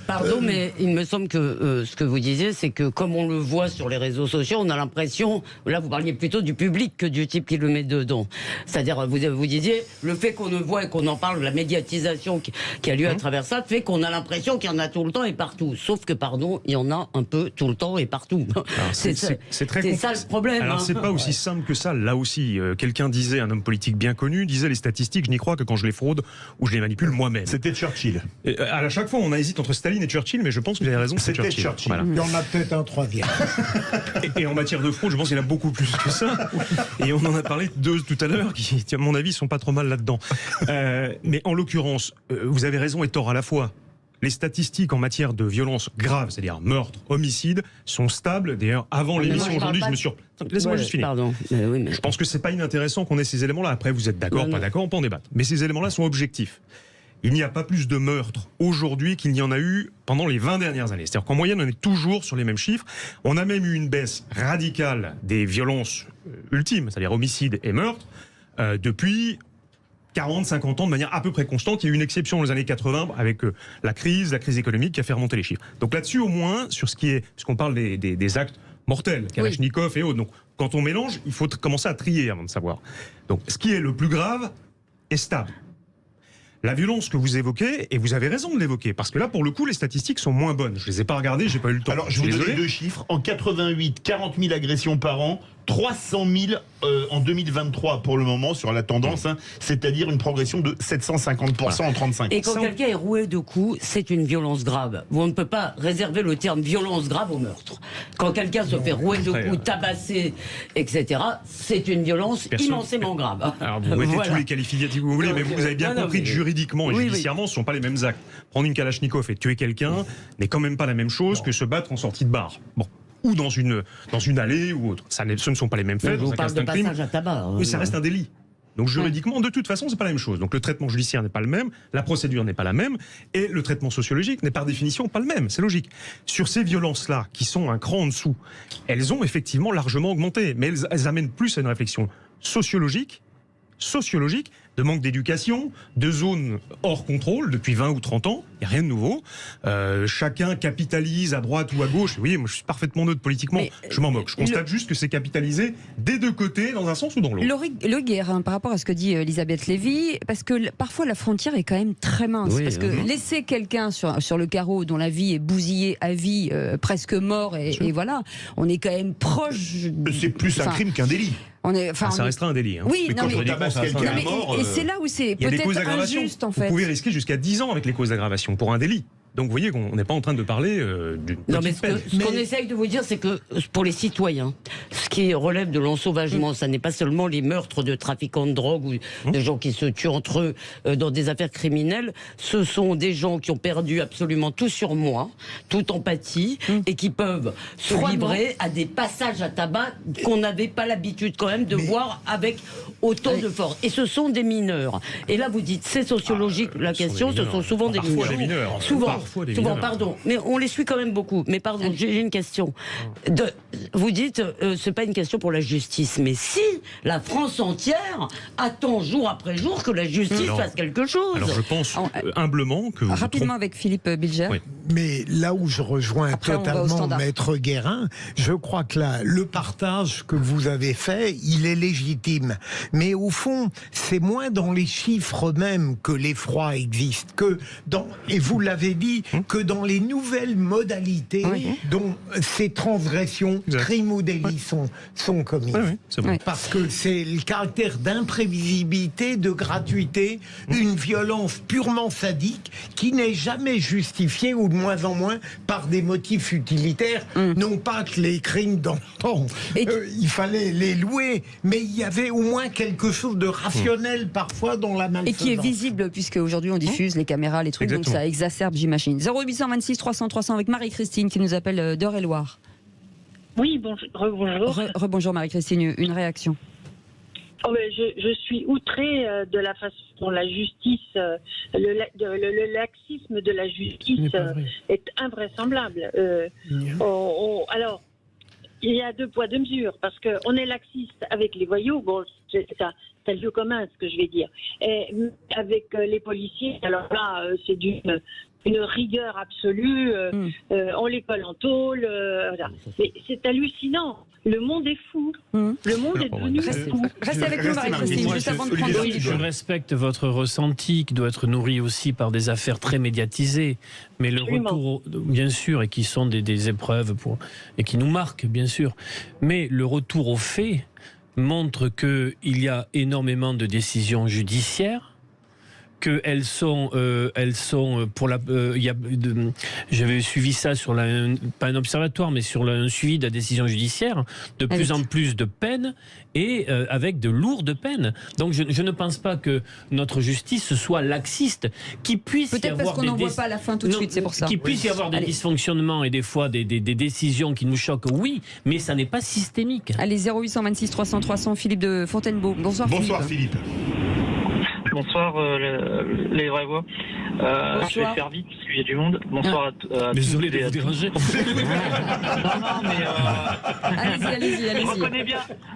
Pardon, mais il me semble que ce que vous disiez, c'est que comme on le voit sur les réseaux sociaux, on a l'impression, là vous parliez plutôt du public que du type qui le met dedans. C'est-à-dire, vous disiez, le fait qu'on ne voit et qu'on en parle, la médiatisation qui a lieu à travers ça, fait qu'on a l'impression qu'il y en a tout le temps et partout. Sauf que, pardon, il y en a un peu tout le temps et partout. C'est ça le problème. Alors, c'est pas aussi simple que ça. Là aussi, quelqu'un disait, un homme politique bien connu, disait les statistiques, je n'y crois que quand je les fraude ou je les manipule moi-même. C'était Churchill. À chaque fois, on hésite entre Staline et Churchill, mais je pense que vous avez raison, c'est Churchill. Voilà. Il y en a peut-être un 3e. Et en matière de fraude, je pense qu'il y en a beaucoup plus que ça. Et on en a parlé tout à l'heure, qui, à mon avis, sont pas trop mal là-dedans. Mais en l'occurrence, vous avez raison et tort à la fois. Les statistiques en matière de violence grave, c'est-à-dire meurtre, homicide, sont stables. D'ailleurs, avant l'émission aujourd'hui, je me suis... Laissez-moi juste finir. Pardon. Oui, mais... Je pense que c'est pas inintéressant qu'on ait ces éléments-là. Après, vous êtes d'accord, pas d'accord, on peut en débattre. Mais ces éléments-là sont objectifs. Il n'y a pas plus de meurtres aujourd'hui qu'il n'y en a eu pendant les 20 dernières années. C'est-à-dire qu'en moyenne, on est toujours sur les mêmes chiffres. On a même eu une baisse radicale des violences ultimes, c'est-à-dire homicides et meurtres, depuis 40, 50 ans de manière à peu près constante. Il y a eu une exception dans les années 80 avec la crise économique qui a fait remonter les chiffres. Donc là-dessus, au moins, sur ce qu'on parle des actes mortels, Kalachnikov et autres. Donc quand on mélange, il faut commencer à trier avant de savoir. Donc ce qui est le plus grave est stable. La violence que vous évoquez, et vous avez raison de l'évoquer, parce que là, pour le coup, les statistiques sont moins bonnes. Je les ai pas regardées, j'ai pas eu le temps. Alors, je vous donne 2 chiffres. En 88, 40 000 agressions par an, 300 000 en 2023 pour le moment sur la tendance, c'est-à-dire une progression de 750% en 35 ans. Et quand quelqu'un est roué de coups, c'est une violence grave. On ne peut pas réserver le terme violence grave au meurtre. Quand quelqu'un se fait rouer de coups, tabasser, etc., c'est une violence immensément grave. Alors vous mettez tous les qualificatifs que vous voulez, mais vous avez bien compris que juridiquement et judiciairement, ce ne sont pas les mêmes actes. Prendre une Kalachnikov et tuer quelqu'un n'est quand même pas la même chose que se battre en sortie de bar. Bon. Ou dans une allée ou autre. Ce ne sont pas les mêmes faits. Je vous parle de passage à tabac. Oui, ça reste un délit. Donc juridiquement, de toute façon, c'est pas la même chose. Donc le traitement judiciaire n'est pas le même, la procédure n'est pas la même, et le traitement sociologique n'est par définition pas le même. C'est logique. Sur ces violences-là, qui sont un cran en dessous, elles ont effectivement largement augmenté, mais elles amènent plus à une réflexion sociologique, de manque d'éducation, de zones hors contrôle depuis 20 ou 30 ans. Il n'y a rien de nouveau. Chacun capitalise à droite ou à gauche. Oui, moi je suis parfaitement neutre politiquement. Je m'en moque. Je constate juste que c'est capitalisé des deux côtés, dans un sens ou dans l'autre. Le Guérin, par rapport à ce que dit Elisabeth Lévy, parce que parfois la frontière est quand même très mince. Parce que laisser quelqu'un sur le carreau dont la vie est bousillée à vie, presque mort, et voilà, on est quand même proche... C'est plus un crime qu'un délit. Ça restera un délit. Hein. Oui, mais non, mais et c'est là où c'est peut-être injuste en fait. Vous pouvez risquer jusqu'à 10 ans avec les causes d'aggravation pour un délit. Donc vous voyez qu'on n'est pas en train de parler d'une petite peine. Ce qu'on essaye de vous dire, c'est que pour les citoyens, ce qui relève de l'ensauvagement, ça n'est pas seulement les meurtres de trafiquants de drogue ou de gens qui se tuent entre eux dans des affaires criminelles. Ce sont des gens qui ont perdu absolument tout sur moi, toute empathie, et qui peuvent se livrer à des passages à tabac qu'on n'avait pas l'habitude quand même de voir avec autant de force. Et ce sont des mineurs. Et là, vous dites, c'est sociologique la question, ce sont souvent des mineurs. Souvent, pardon, mais on les suit quand même beaucoup. Mais pardon, j'ai une question. Vous dites, c'est pas une question pour la justice, mais si la France entière attend jour après jour que la justice fasse quelque chose. Alors je pense humblement que vous rapidement avec Philippe Bilger. Oui. Mais là où je rejoins totalement Maître Guérin, je crois que là, le partage que vous avez fait, il est légitime. Mais au fond, c'est moins dans les chiffres même que l'effroi existe, que dans, et vous l'avez dit, que dans les nouvelles modalités dont ces transgressions, crimes ou délits sont commis. Parce que c'est le caractère d'imprévisibilité, de gratuité, une violence purement sadique qui n'est jamais justifiée, ou de moins en moins, par des motifs utilitaires. Non pas que les crimes d'antan, il fallait les louer, mais il y avait au moins quelque chose de rationnel parfois dans la malfaisance. Et qui est visible, puisque aujourd'hui on diffuse les caméras, les trucs, donc ça exacerbe, j'imagine. 0826 300 300 avec Marie-Christine qui nous appelle d'Eure-et-Loire. Oui, bonjour. Rebonjour Marie-Christine, une réaction. Je suis outrée de la façon dont la justice, le laxisme de la justice est invraisemblable. Alors, il y a 2 poids 2 mesures, parce qu'on est laxiste avec les voyous, bon, c'est le lieu commun ce que je vais dire, et avec les policiers, alors là, c'est une rigueur absolue, on les colle en tôle, voilà. Mais c'est hallucinant. Le monde est fou. Le monde est devenu fou. Restez avec nous, Marie-Christine, juste avant de prendre Philippe. Je respecte votre ressenti, qui doit être nourri aussi par des affaires très médiatisées. Mais le retour, bien sûr, et qui sont des épreuves et qui nous marquent, bien sûr. Mais le retour aux faits montre qu'il y a énormément de décisions judiciaires, qu'elles sont pour la. J'avais suivi ça sur pas un observatoire, mais sur un suivi de la décision judiciaire, de plus en plus de peines et avec de lourdes peines. Donc je ne pense pas que notre justice soit laxiste, qu'il puisse peut-être parce qu'on n'en voit pas la fin tout de suite, c'est pour ça. Qu'il puisse y avoir des dysfonctionnements et des fois des décisions qui nous choquent, oui, mais ça n'est pas systémique. Allez, 0826 300 300, Philippe de Fontainebleau. Bonsoir Philippe. Bonsoir les vraies voix. Je vais faire vite parce qu'il y a du monde. Bonsoir à tous. Désolé de vous déranger. Non, mais allez-y.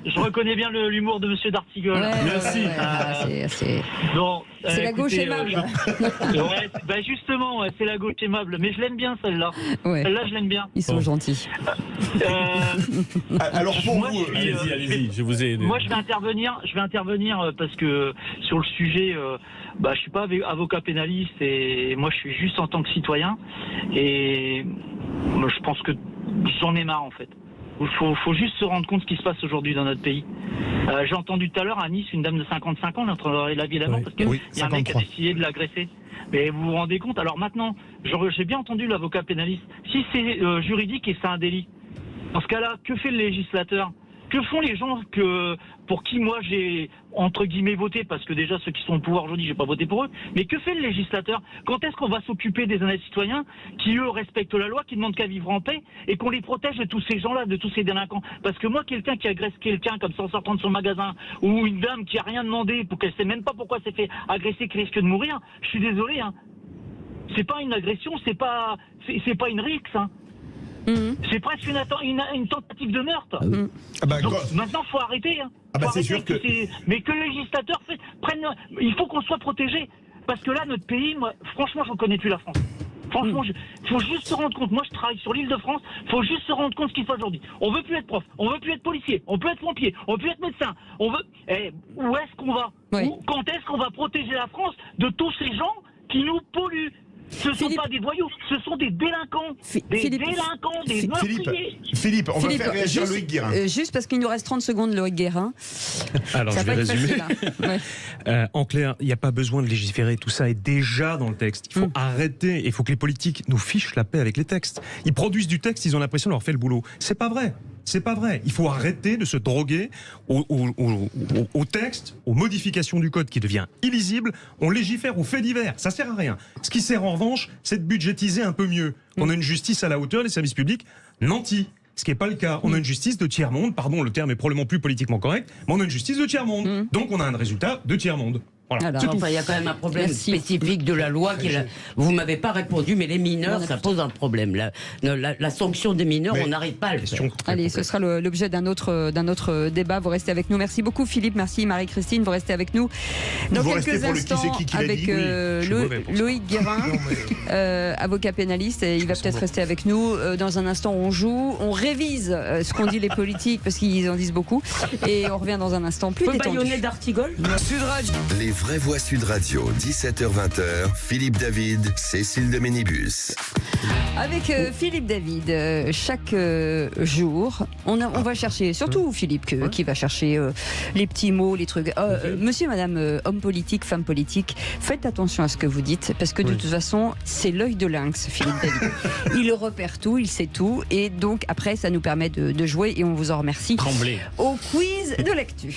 Je reconnais bien l'humour de Monsieur D'Artigueul. Merci. C'est la gauche aimable. Justement, c'est la gauche aimable. Mais je l'aime bien celle-là. Celle-là, je l'aime bien. Ils sont gentils. Alors pour moi, vous, allez-y, je vous ai aidé. Moi, je vais intervenir parce que sur le sujet, je suis pas avocat pénaliste et moi, je suis juste en tant que citoyen. Et moi, je pense que j'en ai marre en fait. Il faut juste se rendre compte de ce qui se passe aujourd'hui dans notre pays. J'ai entendu tout à l'heure à Nice une dame de 55 ans entre la vie et la mort parce qu'il y a un mec qui a décidé de l'agresser. Mais vous vous rendez compte? Alors maintenant, j'ai bien entendu l'avocat pénaliste. Si c'est juridique et c'est un délit, dans ce cas-là, que fait le législateur? Que font les gens pour qui moi j'ai entre guillemets voté, parce que déjà ceux qui sont au pouvoir aujourd'hui, j'ai pas voté pour eux, mais que fait le législateur? Quand est-ce qu'on va s'occuper des honnêtes citoyens qui eux respectent la loi, qui demandent qu'à vivre en paix et qu'on les protège de tous ces gens-là, de tous ces délinquants? Parce que moi, quelqu'un qui agresse quelqu'un comme ça en sortant de son magasin, ou une dame qui a rien demandé, pour qu'elle sait même pas pourquoi elle s'est fait agresser, qui risque de mourir, je suis désolé, hein. C'est pas une agression, c'est pas une rixe, hein. C'est presque une tentative de meurtre. Donc, maintenant, il faut arrêter. Hein. C'est sûr que... Mais que le législateur prenne... Il faut qu'on soit protégé. Parce que là, notre pays, moi, franchement, je ne connais plus la France. Franchement, il faut juste se rendre compte. Moi, je travaille sur l'île de France. Il faut juste se rendre compte de ce qu'il faut aujourd'hui. On ne veut plus être prof, on ne veut plus être policier, on peut être pompier, on peut être médecin. Où est-ce qu'on va? Quand est-ce qu'on va protéger la France de tous ces gens qui nous polluent? Ce ne sont pas des voyous, ce sont des délinquants. Des meurtriers. Philippe, on va faire réagir Loïc Guérin. Juste parce qu'il nous reste 30 secondes, Loïc Guérin. Alors, je vais résumer. En clair, il n'y a pas besoin de légiférer. Tout ça est déjà dans le texte. Il faut arrêter. Il faut que les politiques nous fichent la paix avec les textes. Ils produisent du texte, ils ont l'impression d'avoir fait le boulot. C'est pas vrai. C'est pas vrai. Il faut arrêter de se droguer au texte, aux modifications du code qui devient illisible. On légifère aux faits divers. Ça sert à rien. Ce qui sert en revanche, c'est de budgétiser un peu mieux. On a une justice à la hauteur des services publics nantis. Ce qui n'est pas le cas. On a une justice de tiers-monde. Pardon, le terme est probablement plus politiquement correct, mais on a une justice de tiers-monde. Donc on a un résultat de tiers-monde. Voilà. Enfin, il y a quand même un problème spécifique de la loi. Vous ne m'avez pas répondu, mais les mineurs, ça pose un problème. La sanction des mineurs, on n'arrive pas à le faire. Allez, ce sera l'objet d'un autre débat. Vous restez avec nous. Merci beaucoup, Philippe. Merci, Marie-Christine. Vous restez avec nous dans quelques instants avec Loïc Guérin, avocat pénaliste. Et il va peut-être rester avec nous. Dans un instant, on joue, on révise ce qu'ont dit les politiques parce qu'ils en disent beaucoup. Et on revient dans un instant plus détendu. Baïonnet d'Artigol. Les vraies voix Sud Radio, 17h-20h, Philippe David, Cécile de Ménibus. Avec Philippe David, chaque jour, on va chercher, surtout Philippe, qui va chercher les petits mots, les trucs. Monsieur, madame, homme politique, femme politique, faites attention à ce que vous dites, parce que de toute façon, c'est l'œil de lynx, Philippe David. Il repère tout, il sait tout, et donc après, ça nous permet de jouer, et on vous en remercie. Tremblez. Au quiz de l'actu.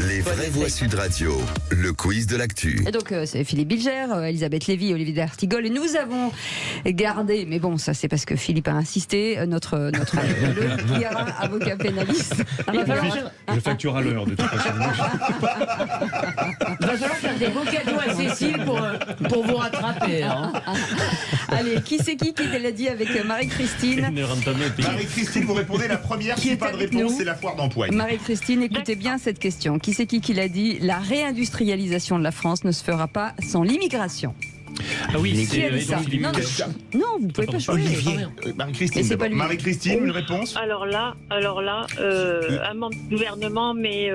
Les vraies voix Sud Radio, le quiz de l'actu. Et donc, c'est Philippe Bilger, Elisabeth Lévy, Olivier d'Artigol, et nous avons gardé, mais bon, ça c'est parce que Philippe a insisté, notre Loïc Guérin, avocat pénaliste. Je facture à l'heure de toute façon. Il va falloir faire des beaux cadeaux à Cécile pour vous rattraper. Hein. Allez, qui c'est qui l'a dit avec Marie-Christine? Marie-Christine, vous répondez la première, si pas de réponse, c'est la foire d'empoigne. Marie-Christine, écoutez bien cette question. Qui c'est qui l'a dit? La réindustrialisation de la France ne se fera pas sans l'immigration. Ah oui, qui a dit ça? Non, vous ne pouvez pas jouer. Marie-Christine, une réponse? Alors là, un membre du gouvernement, mais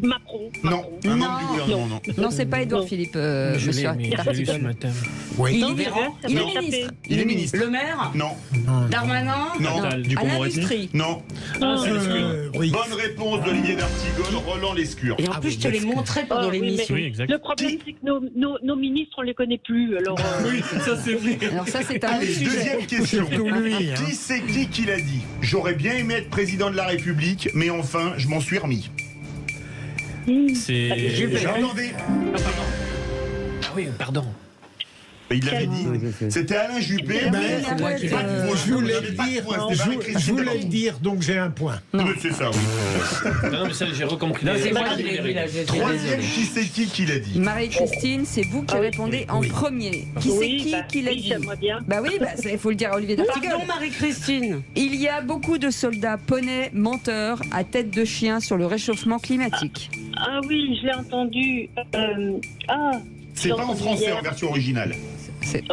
Macron. Non, un membre du gouvernement, non. Non, c'est pas Édouard Philippe, monsieur. J'ai lu ce matin. Oui. Il est ministre. Il est ministre. Le maire? Non. Darmanin? Non. À l'industrie? Non. Oui. Bonne réponse d'Olivier d'Artigol, Roland Lescure. Et en plus, je te l'ai montré pendant l'émission. Oui, exact. Le problème, c'est que nos ministres, on les connaît plus. Alors, oui, ça c'est vrai. Alors ça, c'est un autre sujet. Deuxième question. Lui, hein. Qui c'est qui l'a dit? J'aurais bien aimé être président de la République, mais enfin, je m'en suis remis. C'est... J'entendais. Ah oui, pardon. Il l'avait dit. C'était Alain Juppé. C'est moi qui je voulais le dire, donc j'ai un point. C'est ça, oui. Non, mais ça, j'ai recompris. C'est moi qui l'ai dit. Troisième, qui c'est qui l'a dit? Marie-Christine, c'est vous qui répondez en premier. Qui c'est qui l'a dit? Bah oui, il faut le dire à Olivier d'Artigol. Pardon, Marie-Christine. Il y a beaucoup de soldats poneys menteurs à tête de chien sur le réchauffement climatique. Ah oui, je l'ai entendu. C'est pas en français en version originale.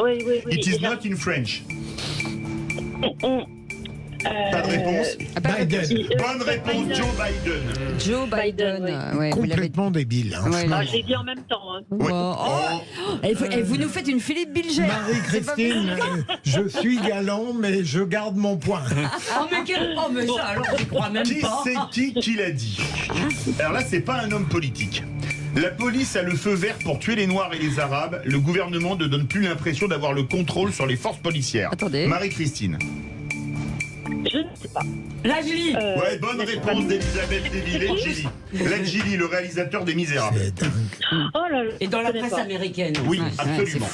Oui. It is not in French. Pas de réponse? Biden. Bonne réponse, Joe Biden. Complètement débile. Hein. Je l'ai dit en même temps. Hein. Et vous nous faites une Philippe Bilger. Marie-Christine, je suis galant, mais je garde mon point. Mais ça, alors je crois même pas. Qui c'est qui l'a dit? Alors là, c'est pas un homme politique. La police a le feu vert pour tuer les Noirs et les Arabes. Le gouvernement ne donne plus l'impression d'avoir le contrôle sur les forces policières. Attendez. Marie-Christine. Je ne sais pas. Lajli. Ouais, bonne réponse d'Elisabeth Lévy. Lajli, le réalisateur des Misérables. Oh là là. Et dans la presse américaine. Oui, absolument.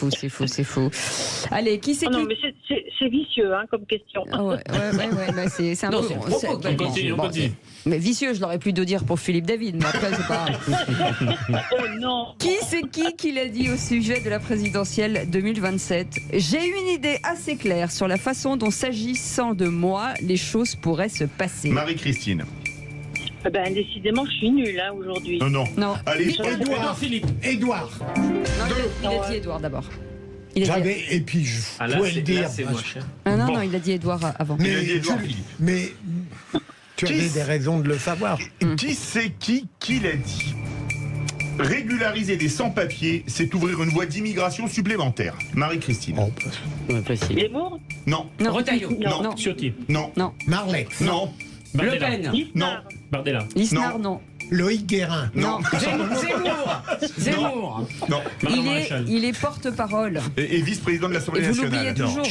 C'est fou. Allez, qui c'est qui? Non, mais c'est vicieux, hein, comme question. C'est un peu... Continue. Mais vicieux, je l'aurais pu de dire pour Philippe David, mais après, c'est pas... Oh non. Qui c'est qui l'a dit au sujet de la présidentielle 2027? J'ai une idée assez claire sur la façon dont, s'agissant de moi, les choses pourraient se passer. Marie-Christine. Décidément, je suis nulle aujourd'hui. Non. Allez, Édouard. Il a dit Édouard d'abord. Et puis je pouvais le dire. Non, il a dit Édouard avant. Il a dit Édouard Philippe. Mais tu avais des raisons de le savoir. Qui c'est qui l'a dit? Régulariser les sans-papiers, c'est ouvrir une voie d'immigration supplémentaire. Marie-Christine. Zemmour? Non. Retailleau? Non. Ciotti? Non. Marley? Non. Le Pen? Non. Bardella? Lisnard, non. Loïc Guérin? Non. Zemmour? Non. Il est porte-parole. Et vice-président de l'Assemblée nationale. Vous l'oubliez toujours.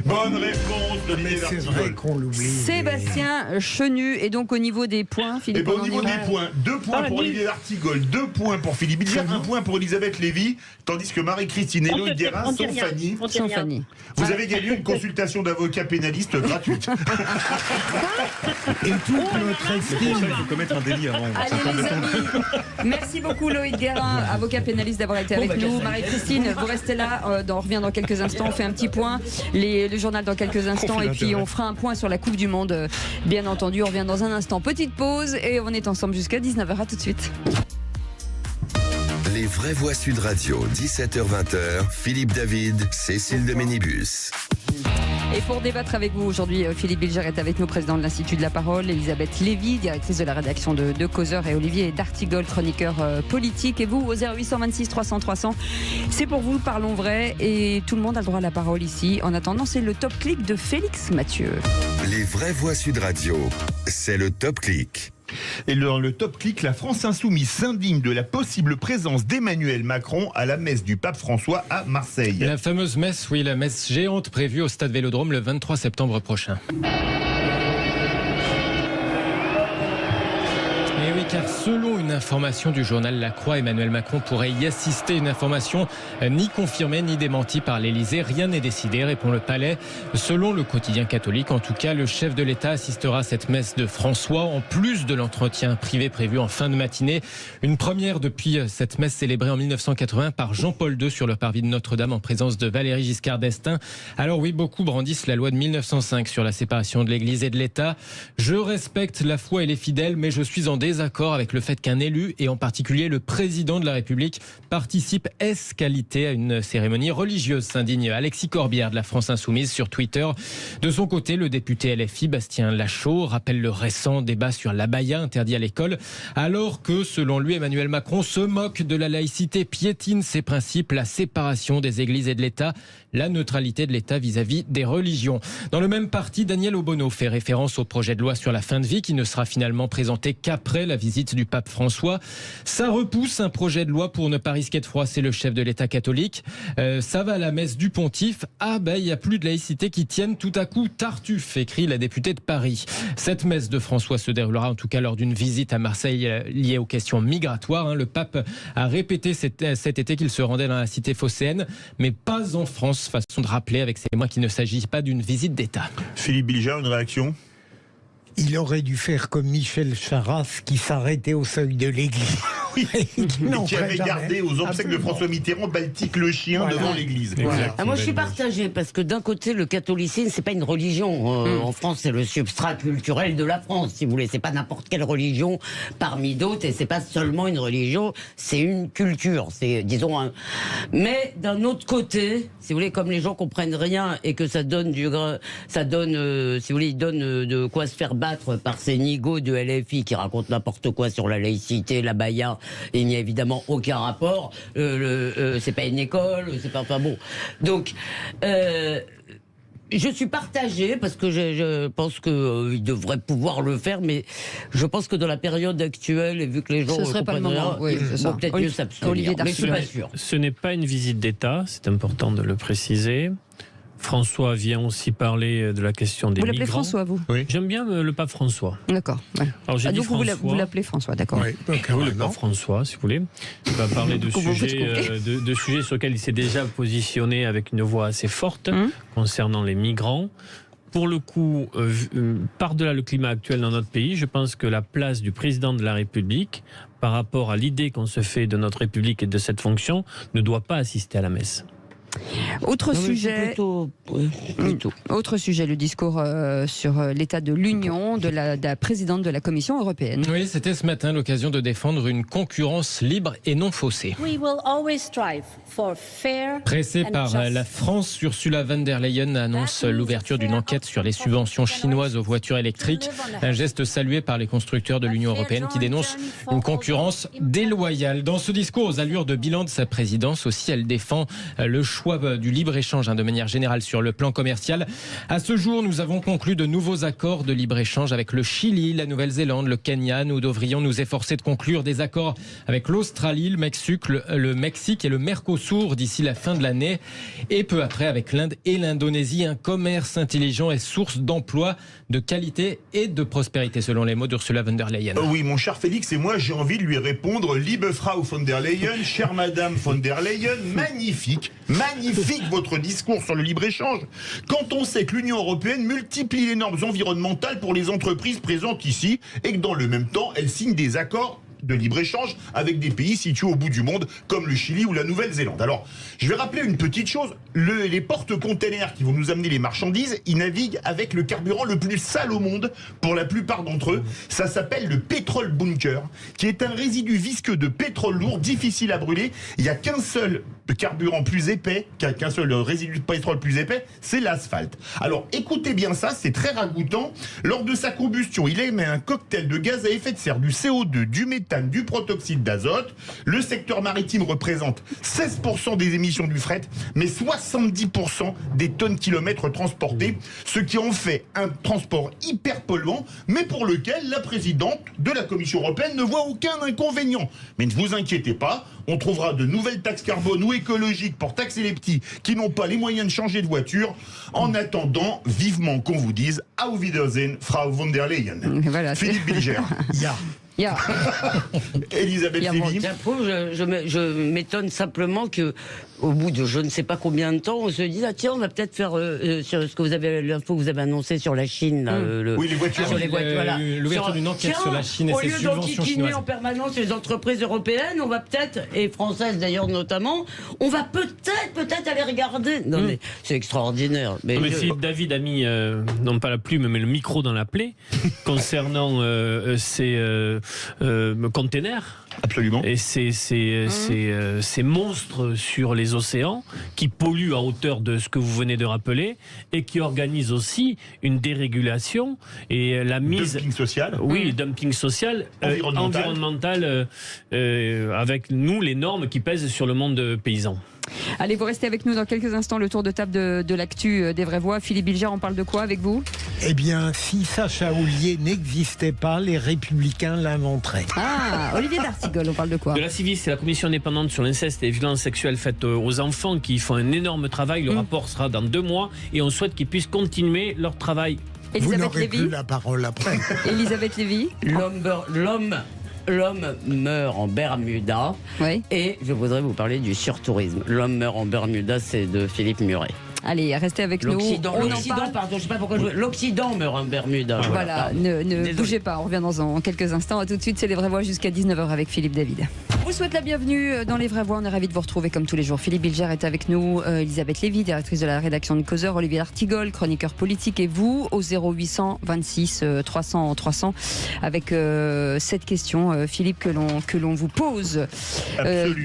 Bonne réponse d'Olivier C'est d'Artigol. vrai qu'on l'oublie. Sébastien Chenu. Et donc au niveau des points, Philippe. Au niveau des points, 2 points pour Olivier d'Artigol, 2 points pour Philippe Bilger, 1 point pour Elisabeth Lévy, tandis que Marie-Christine et Loïc Guérin sont Fanny. Vous avez gagné une consultation d'avocat pénaliste gratuite. Et toute notre estime. Il faut commettre un délit avant. Allez les amis, merci beaucoup Loïc Guérin, avocat pénaliste, d'avoir été avec nous. Marie-Christine, vous restez là, on revient dans quelques instants, on fait un petit point, le journal dans quelques instants et puis on fera un point sur la Coupe du Monde, bien entendu. On revient dans un instant, petite pause et on est ensemble jusqu'à 19h, à tout de suite. Les vraies voix Sud Radio, 17h-20h, Philippe David, Cécile de Ménibus. Et pour débattre avec vous aujourd'hui, Philippe Bilger est avec nous, président de l'Institut de la Parole, Elisabeth Lévy, directrice de la rédaction de Causeur, et Olivier d'Artigol, chroniqueur politique. Et vous, au 0826 300 300, c'est pour vous, parlons vrai, et tout le monde a le droit à la parole ici. En attendant, c'est le top clic de Félix Mathieu. Les vraies voix Sud Radio, c'est le top clic. Et dans le top clic, la France insoumise s'indigne de la possible présence d'Emmanuel Macron à la messe du pape François à Marseille. La fameuse messe, oui, la messe géante prévue au stade Vélodrome le 23 septembre prochain. Et oui, car selon une information du journal La Croix, Emmanuel Macron pourrait y assister. Une information ni confirmée ni démentie par l'Élysée. Rien n'est décidé, répond le Palais. Selon le quotidien catholique, en tout cas, le chef de l'État assistera à cette messe de François, en plus de l'entretien privé prévu en fin de matinée. Une première depuis cette messe célébrée en 1980 par Jean-Paul II sur le parvis de Notre-Dame en présence de Valéry Giscard d'Estaing. Alors oui, beaucoup brandissent la loi de 1905 sur la séparation de l'Église et de l'État. Je respecte la foi et les fidèles, mais je suis en désaccord avec le fait qu'un élu, et en particulier le président de la République, participe ès qualité à une cérémonie religieuse, s'indigne Alexis Corbière de la France Insoumise sur Twitter. De son côté, le député LFI Bastien Lachaud rappelle le récent débat sur l'abaya interdit à l'école, alors que, selon lui, Emmanuel Macron se moque de la laïcité, piétine ses principes, la séparation des églises et de l'État, la neutralité de l'État vis-à-vis des religions. Dans le même parti, Daniel Obono fait référence au projet de loi sur la fin de vie qui ne sera finalement présenté qu'après la visite du pape François. Ça repousse un projet de loi pour ne pas risquer de froisser le chef de l'État catholique. Ça va à la messe du pontife. Ah ben, il n'y a plus de laïcité qui tienne tout à coup Tartuffe, écrit la députée de Paris. Cette messe de François se déroulera en tout cas lors d'une visite à Marseille liée aux questions migratoires. Le pape a répété cet été qu'il se rendait dans la cité phocéenne, mais pas en France. Façon de rappeler avec ces mots qu'il ne s'agit pas d'une visite d'État. Philippe Bilger, une réaction ? Il aurait dû faire comme Michel Charasse qui s'arrêtait au seuil de l'église. Oui, qui avait gardé aux obsèques de François Mitterrand Baltique le chien devant l'église. Moi je suis partagée parce que d'un côté le catholicisme c'est pas une religion. En France c'est le substrat culturel de la France, si vous voulez. C'est pas n'importe quelle religion parmi d'autres et c'est pas seulement une religion, c'est une culture. C'est disons Mais d'un autre côté, si vous voulez, comme les gens comprennent rien et que ça donne si vous voulez, ils donnent de quoi se faire battre par ces nigauds de LFI qui racontent n'importe quoi sur la laïcité, la baya. Et il n'y a évidemment aucun rapport. C'est pas une école, c'est pas bon. Donc, je suis partagée parce que je pense qu'il devrait pouvoir le faire, mais je pense que dans la période actuelle, et vu que les gens comprennent rien, vont peut-être mieux s'abstenir. Mais je suis pas sûr. Ce n'est pas une visite d'État, c'est important de le préciser. François vient aussi parler de la question des migrants. Vous l'appelez François, vous ? Oui. J'aime bien le pape François. D'accord. Ouais. Alors j'ai dit donc François. Vous l'appelez François, d'accord. Oui, le pape François, si vous voulez. Il va parler de sujets sur lesquels il s'est déjà positionné avec une voix assez forte concernant les migrants. Pour le coup, par-delà le climat actuel dans notre pays, je pense que la place du président de la République, par rapport à l'idée qu'on se fait de notre République et de cette fonction, ne doit pas assister à la messe. Autre sujet, autre sujet, le discours sur l'état de l'Union de la présidente de la Commission européenne. Oui, c'était ce matin l'occasion de défendre une concurrence libre et non faussée. Pressée par la France, Ursula von der Leyen annonce l'ouverture d'une enquête sur les subventions chinoises aux voitures électriques. Un geste salué par les constructeurs de l'Union européenne qui dénoncent une concurrence déloyale. Dans ce discours aux allures de bilan de sa présidence aussi, elle défend le choix du libre-échange de manière générale sur le plan commercial. À ce jour, nous avons conclu de nouveaux accords de libre-échange avec le Chili, la Nouvelle-Zélande, le Kenya. Nous devrions nous efforcer de conclure des accords avec l'Australie, le Mexique et le Mercosur d'ici la fin de l'année. Et peu après avec l'Inde et l'Indonésie. Un commerce intelligent est source d'emplois, de qualité et de prospérité, selon les mots d'Ursula von der Leyen. Oui, mon cher Félix, et moi j'ai envie de lui répondre, liebe Frau von der Leyen, chère Madame von der Leyen, magnifique votre discours sur le libre-échange. Quand on sait que l'Union européenne multiplie les normes environnementales pour les entreprises présentes ici et que dans le même temps, elle signe des accords de libre-échange avec des pays situés au bout du monde comme le Chili ou la Nouvelle-Zélande. Alors, je vais rappeler une petite chose, les porte-containers qui vont nous amener les marchandises, ils naviguent avec le carburant le plus sale au monde pour la plupart d'entre eux. Ça s'appelle le pétrole bunker, qui est un résidu visqueux de pétrole lourd, difficile à brûler. Il n'y a qu'un seul carburant plus épais, qu'un seul résidu de pétrole plus épais, c'est l'asphalte. Alors, écoutez bien ça, c'est très ragoûtant. Lors de sa combustion, il émet un cocktail de gaz à effet de serre, du CO2, du méthane, du protoxyde d'azote. Le secteur maritime représente 16% des émissions du fret, mais 70% des tonnes kilomètres transportées, ce qui en fait un transport hyper polluant, mais pour lequel la présidente de la Commission européenne ne voit aucun inconvénient. Mais ne vous inquiétez pas, on trouvera de nouvelles taxes carbone ou écologiques pour taxer les petits qui n'ont pas les moyens de changer de voiture. En attendant, vivement qu'on vous dise Auf Wiedersehen, Frau von der Leyen. Voilà, Philippe Bilger. Elisabeth Lévy. Je m'étonne simplement que, au bout de je ne sais pas combien de temps, on se dit tiens, on va peut-être faire sur ce que vous avez, l'info que vous avez annoncé sur la Chine. Oui, les voitures. Sur les voitures, voilà. L'ouverture d'une enquête sur la Chine et ses subventions chinoises. Au lieu d'enquiquiner en permanence les entreprises européennes, on va peut-être, et françaises d'ailleurs notamment, on va peut-être aller regarder. Non mais c'est extraordinaire. Mais Philippe David a mis non pas la plume mais le micro dans la plaie concernant ces containers. Absolument. Et ces monstres sur les océans qui polluent à hauteur de ce que vous venez de rappeler et qui organisent aussi une dérégulation et la mise... Dumping social. Oui, dumping social, environnemental avec nous, les normes qui pèsent sur le monde paysan. Allez, vous restez avec nous dans quelques instants, le tour de table de l'actu des vraies voix. Philippe Bilger, on parle de quoi avec vous? Eh bien, si Sacha Houlier n'existait pas, les Républicains l'inventeraient. Ah, Olivier d'Artigol, on parle de quoi? De la CIVIS, c'est la commission indépendante sur l'inceste et les violences sexuelles faites aux enfants qui font un énorme travail. Le rapport sera dans 2 mois et on souhaite qu'ils puissent continuer leur travail. Vous n'aurez plus la parole après. Elisabeth Lévy. L'homme meurt en Bermuda. Oui. Et je voudrais vous parler du surtourisme. L'homme meurt en Bermuda, c'est de Philippe Muret. Allez, restez avec nous. L'Occident, pardon, je sais pas pourquoi l'Occident meurt en Bermuda. Voilà, ne bougez pas, on revient dans quelques instants. A tout de suite, c'est Les Vraies Voix jusqu'à 19h avec Philippe David. On vous souhaite la bienvenue dans Les Vraies Voix. On est ravis de vous retrouver comme tous les jours. Philippe Bilger est avec nous, Elisabeth Lévy, directrice de la rédaction de Causeur, Olivier Artigol, chroniqueur politique, et vous au 0800 26 300 300 avec cette question, Philippe, que l'on vous pose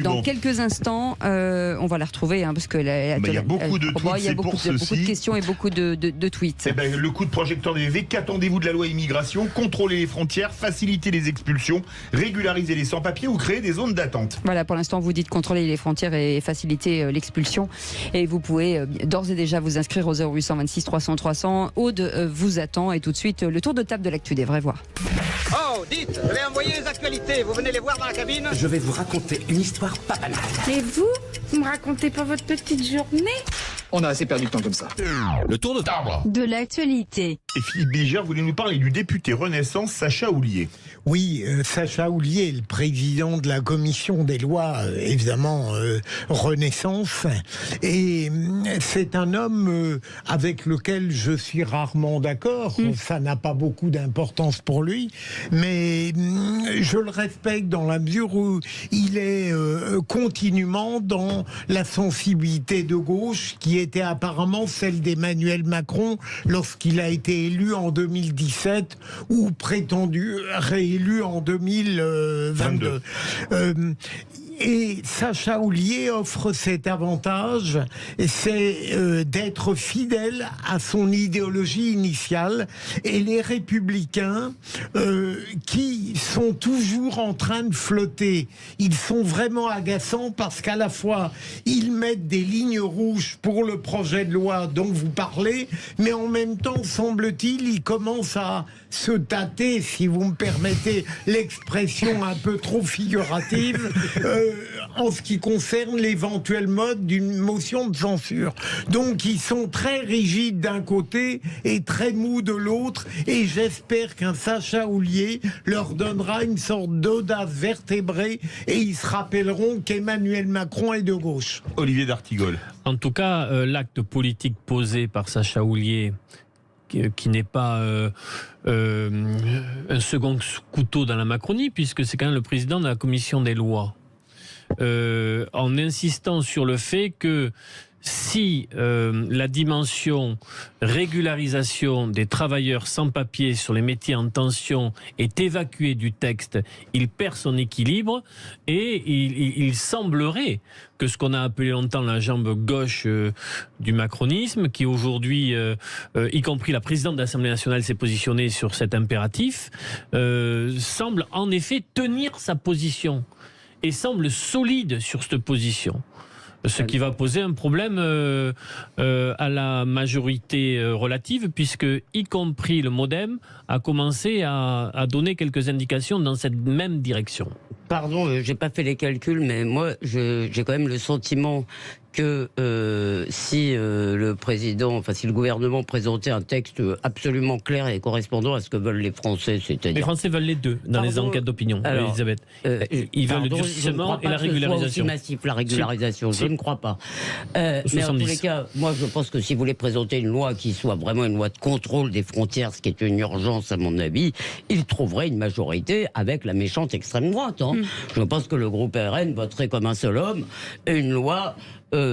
dans quelques instants. On va la retrouver parce que il y a beaucoup de tweets. Il y a beaucoup de questions et beaucoup de tweets. Le coup de projecteur des VV, qu'attendez-vous de la loi immigration? Contrôler les frontières, faciliter les expulsions, régulariser les sans-papiers ou créer des zones d'attente? Voilà, pour l'instant, vous dites contrôler les frontières et faciliter l'expulsion. Et vous pouvez d'ores et déjà vous inscrire au 0800 26 300 300. Aude vous attend. Et tout de suite, le tour de table de l'actu des vraies voix. Oh, dites, je vais envoyer les actualités. Vous venez les voir dans la cabine? Je vais vous raconter une histoire pas banale. Et vous me racontez pas votre petite journée? On a assez perdu de temps comme ça. Le tour de table de l'actualité. Et Philippe Bilger voulait nous parler du député Renaissance Sacha Houlié. Oui, Sacha Houlié, le président de la commission des lois, évidemment, Renaissance. Et c'est un homme avec lequel je suis rarement d'accord. Ça n'a pas beaucoup d'importance pour lui. Mais je le respecte dans la mesure où il est continuellement dans la sensibilité de gauche qui était apparemment celle d'Emmanuel Macron lorsqu'il a été élu en 2017 ou prétendu réélu en 2022. Et Sacha Houlié offre cet avantage, c'est d'être fidèle à son idéologie initiale. Et les Républicains, qui sont toujours en train de flotter, ils sont vraiment agaçants parce qu'à la fois, ils mettent des lignes rouges pour le projet de loi dont vous parlez, mais en même temps, semble-t-il, ils commencent à se tâter, si vous me permettez l'expression un peu trop figurative, en ce qui concerne l'éventuel mode d'une motion de censure. Donc ils sont très rigides d'un côté et très mous de l'autre, et j'espère qu'un Sacha Houlié leur donnera une sorte d'audace vertébrée et ils se rappelleront qu'Emmanuel Macron est de gauche. Olivier d'Artigol. En tout cas, l'acte politique posé par Sacha Houlié, qui n'est pas un second couteau dans la Macronie, puisque c'est quand même le président de la commission des lois, en insistant sur le fait que si la dimension régularisation des travailleurs sans papier sur les métiers en tension est évacuée du texte, il perd son équilibre et il semblerait que ce qu'on a appelé longtemps la jambe gauche du macronisme, qui aujourd'hui, y compris la présidente de l'Assemblée nationale s'est positionnée sur cet impératif, semble en effet tenir sa position et semble solide sur cette position. Ce qui va poser un problème à la majorité relative, puisque y compris le MoDem a commencé à donner quelques indications dans cette même direction. Pardon, j'ai pas fait les calculs, mais moi, j'ai quand même le sentiment que si le président, enfin si le gouvernement présentait un texte absolument clair et correspondant à ce que veulent les Français, c'est-à-dire... Les Français veulent les deux dans les enquêtes d'opinion, Elisabeth. Ils veulent le durcissement et la régularisation. Aussi massif, la régularisation, je ne crois pas. Mais en tous les cas, moi je pense que si vous voulez présenter une loi qui soit vraiment une loi de contrôle des frontières, ce qui est une urgence à mon avis, il trouverait une majorité avec la méchante extrême droite. Je pense que le groupe RN voterait comme un seul homme une loi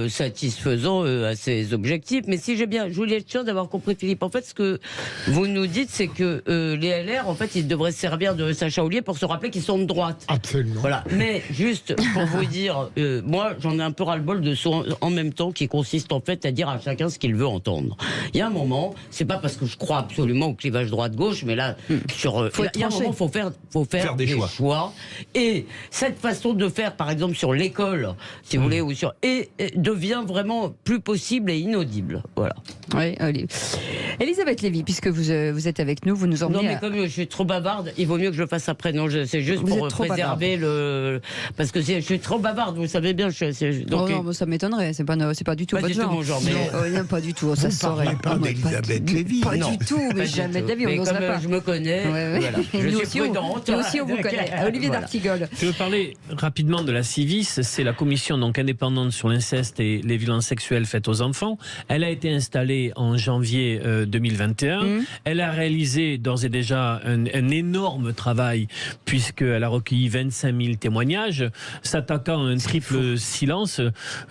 satisfaisant à ses objectifs. Mais si j'ai bien, je voulais être sûr d'avoir compris, Philippe. En fait, ce que vous nous dites, c'est que les LR, en fait, ils devraient se servir de Sacha Houlié pour se rappeler qu'ils sont de droite. Absolument. Voilà. Mais juste pour vous dire, moi, j'en ai un peu ras-le-bol de son en même temps, qui consiste en fait à dire à chacun ce qu'il veut entendre. Il y a un moment, c'est pas parce que je crois absolument au clivage droite-gauche, mais là, il y a un moment, faut faire des choix. Et cette façon de faire, par exemple, sur l'école, si vous voulez, ou sur devient vraiment plus possible et inaudible. Voilà. Oui, Elisabeth Lévy, puisque vous êtes avec nous, vous nous emmenez... Non, mais comme je suis trop bavarde, il vaut mieux que je le fasse après. Non, c'est juste pour préserver le... Parce que je suis trop bavarde, vous savez bien. Donc... non, ça m'étonnerait, c'est pas du tout votre genre. Non, pas du tout, ça se saurait. Pas d'Elisabeth Lévy. Pas du tout, mais jamais de la vie, on n'oserait pas. Je me connais, voilà. Je suis prudente. Nous aussi, on vous connaît. Olivier d'Artigol. Je veux parler rapidement de la Civis. C'est la commission donc indépendante sur l'inceste et les violences sexuelles faites aux enfants. Elle a été installée en janvier 2021. Elle a réalisé d'ores et déjà un énorme travail, puisqu'elle a recueilli 25 000 témoignages, s'attaquant à un triple silence.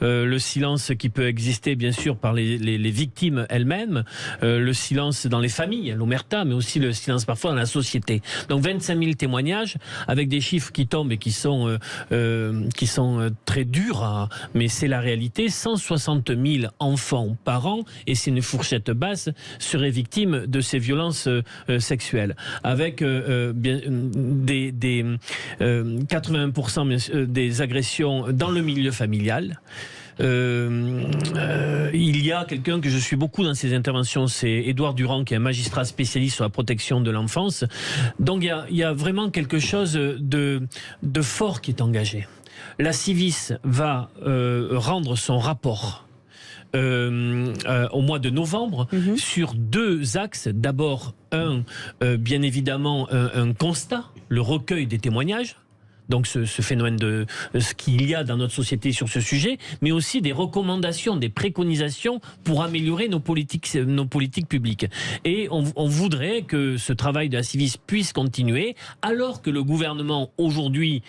Le silence qui peut exister, bien sûr, par les victimes elles-mêmes, le silence dans les familles, l'omerta, mais aussi le silence parfois dans la société. Donc 25 000 témoignages, avec des chiffres qui tombent et qui sont très durs, mais c'est la réalité. 160 000 enfants par an, et c'est une fourchette basse, seraient victimes de ces violences sexuelles, avec 80% des agressions dans le milieu familial. Il y a quelqu'un que je suis beaucoup dans ses interventions, c'est Édouard Durand, qui est un magistrat spécialiste sur la protection de l'enfance. Donc il y a vraiment quelque chose de fort qui est engagé. La Civis va rendre son rapport au mois de novembre sur 2 axes. D'abord, bien évidemment, un constat, le recueil des témoignages. Donc ce phénomène de ce qu'il y a dans notre société sur ce sujet, mais aussi des recommandations, des préconisations pour améliorer nos politiques publiques. Et on voudrait que ce travail de la Civis puisse continuer, alors que le gouvernement aujourd'hui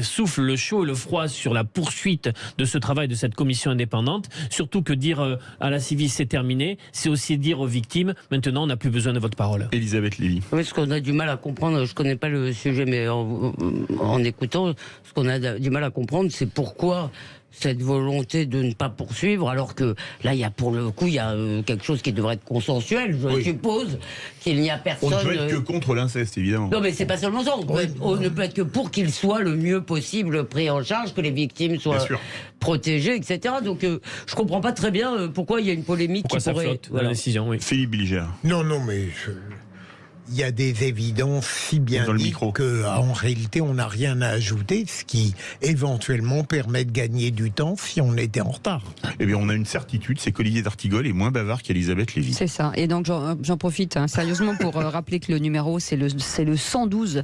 souffle le chaud et le froid sur la poursuite de ce travail de cette commission indépendante. Surtout que dire à la Civis c'est terminé, c'est aussi dire aux victimes maintenant on n'a plus besoin de votre parole. Elisabeth Lévy. Oui, ce qu'on a du mal à comprendre, je connais pas le sujet, mais en écoutant, ce qu'on a du mal à comprendre, c'est pourquoi cette volonté de ne pas poursuivre, alors que là, pour le coup, il y a quelque chose qui devrait être consensuel. Je suppose qu'il n'y a personne. On ne peut être que contre l'inceste, évidemment. Non, mais c'est pas seulement ça. On ne peut être que pour qu'il soit le mieux possible pris en charge, que les victimes soient protégées, etc. Donc, je comprends pas très bien pourquoi il y a une polémique pourquoi qui ça pourrait. Flotte, la décision, oui. Philippe Bilger. Non, mais. Il y a des évidences si bien dites qu'en réalité, on n'a rien à ajouter, ce qui éventuellement permet de gagner du temps si on était en retard. Eh bien, on a une certitude, c'est qu'Olivier d'Artigol est moins bavard qu'Elisabeth Lévy. C'est ça. Et donc, j'en profite sérieusement pour rappeler que le numéro, c'est le 112,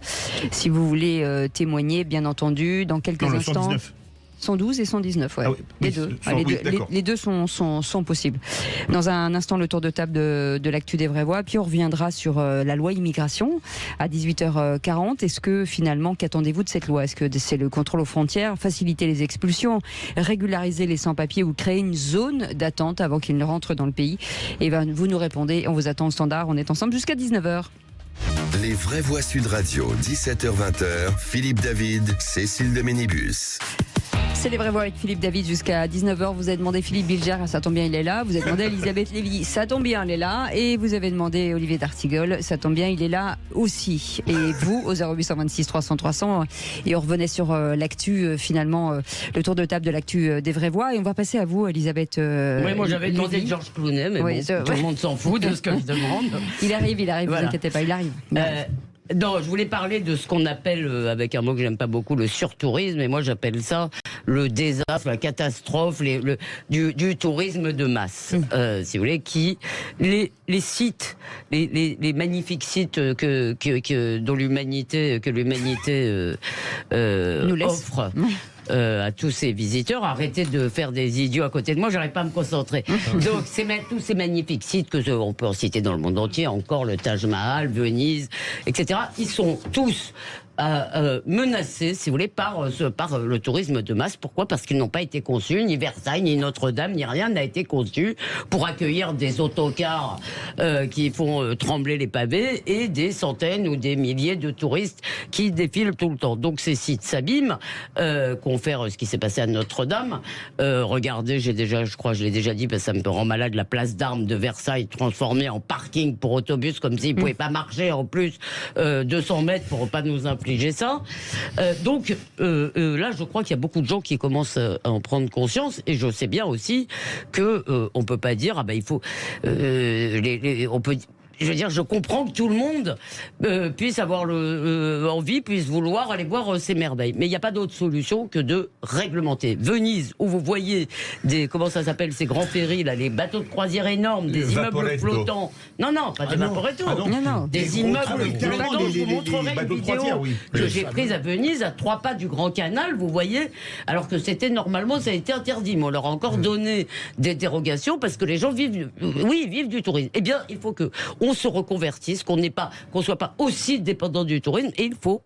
si vous voulez témoigner, bien entendu, dans quelques instants. 119. 112 et 119, ouais. Les deux sont possibles. Dans un instant, le tour de table de l'actu des vraies voix, puis on reviendra sur la loi immigration à 18h40. Est-ce que finalement, qu'attendez-vous de cette loi? Est-ce que c'est le contrôle aux frontières, faciliter les expulsions, régulariser les sans-papiers ou créer une zone d'attente avant qu'ils ne rentrent dans le pays? Et ben, vous nous répondez, on vous attend au standard, on est ensemble jusqu'à 19h. Les vraies voix Sud Radio, 17h-20h, Philippe David, Cécile de Ménibus. C'est les vraies voix avec Philippe David jusqu'à 19h. Vous avez demandé Philippe Bilger, ça tombe bien, il est là. Vous avez demandé Elisabeth Lévy, ça tombe bien, elle est là. Et vous avez demandé Olivier d'Artigol, ça tombe bien, il est là aussi. Et vous, au 0826 300 300. Et on revenait sur l'actu, finalement, le tour de table de l'actu des vraies voix. Et on va passer à vous, Elisabeth. Oui, moi j'avais demandé Georges Clooney, mais tout le monde s'en fout de ce que je demande. Il arrive, voilà. Vous inquiétez pas, il arrive. Non, je voulais parler de ce qu'on appelle, avec un mot que j'aime pas beaucoup, le surtourisme, et moi j'appelle ça le désastre, la catastrophe du tourisme de masse, si vous voulez, les sites, les magnifiques sites dont l'humanité offre. À tous ces visiteurs, arrêtez de faire des idiots à côté de moi, j'arrive pas à me concentrer. Donc tous ces magnifiques sites on peut en citer dans le monde entier, encore le Taj Mahal, Venise, etc. Ils sont tous menacés, si vous voulez, par le tourisme de masse. Pourquoi? Parce qu'ils n'ont pas été conçus, ni Versailles, ni Notre-Dame, ni rien n'a été conçu pour accueillir des autocars qui font trembler les pavés et des centaines ou des milliers de touristes qui défilent tout le temps. Donc ces sites s'abîment, confère ce qui s'est passé à Notre-Dame. Regardez, je crois, je l'ai déjà dit, parce que ça me rend malade, la place d'Armes de Versailles transformée en parking pour autobus, comme s'ils ne pouvaient pas marcher en plus 200 mètres pour pas nous infliger ça. Donc là, je crois qu'il y a beaucoup de gens qui commencent à en prendre conscience, et je sais bien aussi que on peut pas dire il faut on peut. Je veux dire, je comprends que tout le monde puisse avoir envie, puisse vouloir aller voir ces merveilles. Mais il n'y a pas d'autre solution que de réglementer. Venise, où vous voyez comment ça s'appelle, ces grands ferries, là, les bateaux de croisière énormes, des immeubles flottants. Non, pas des Vaporetto. Non. Des immeubles flottants. Je vous montrerai une vidéo que j'ai prise à Venise, à 3 pas du Grand Canal, vous voyez, alors que normalement, ça a été interdit. Mais on leur a encore donné des dérogations parce que les gens vivent du tourisme. Eh bien, il faut on se reconvertisse, qu'on soit pas aussi dépendant du tourisme, et il faut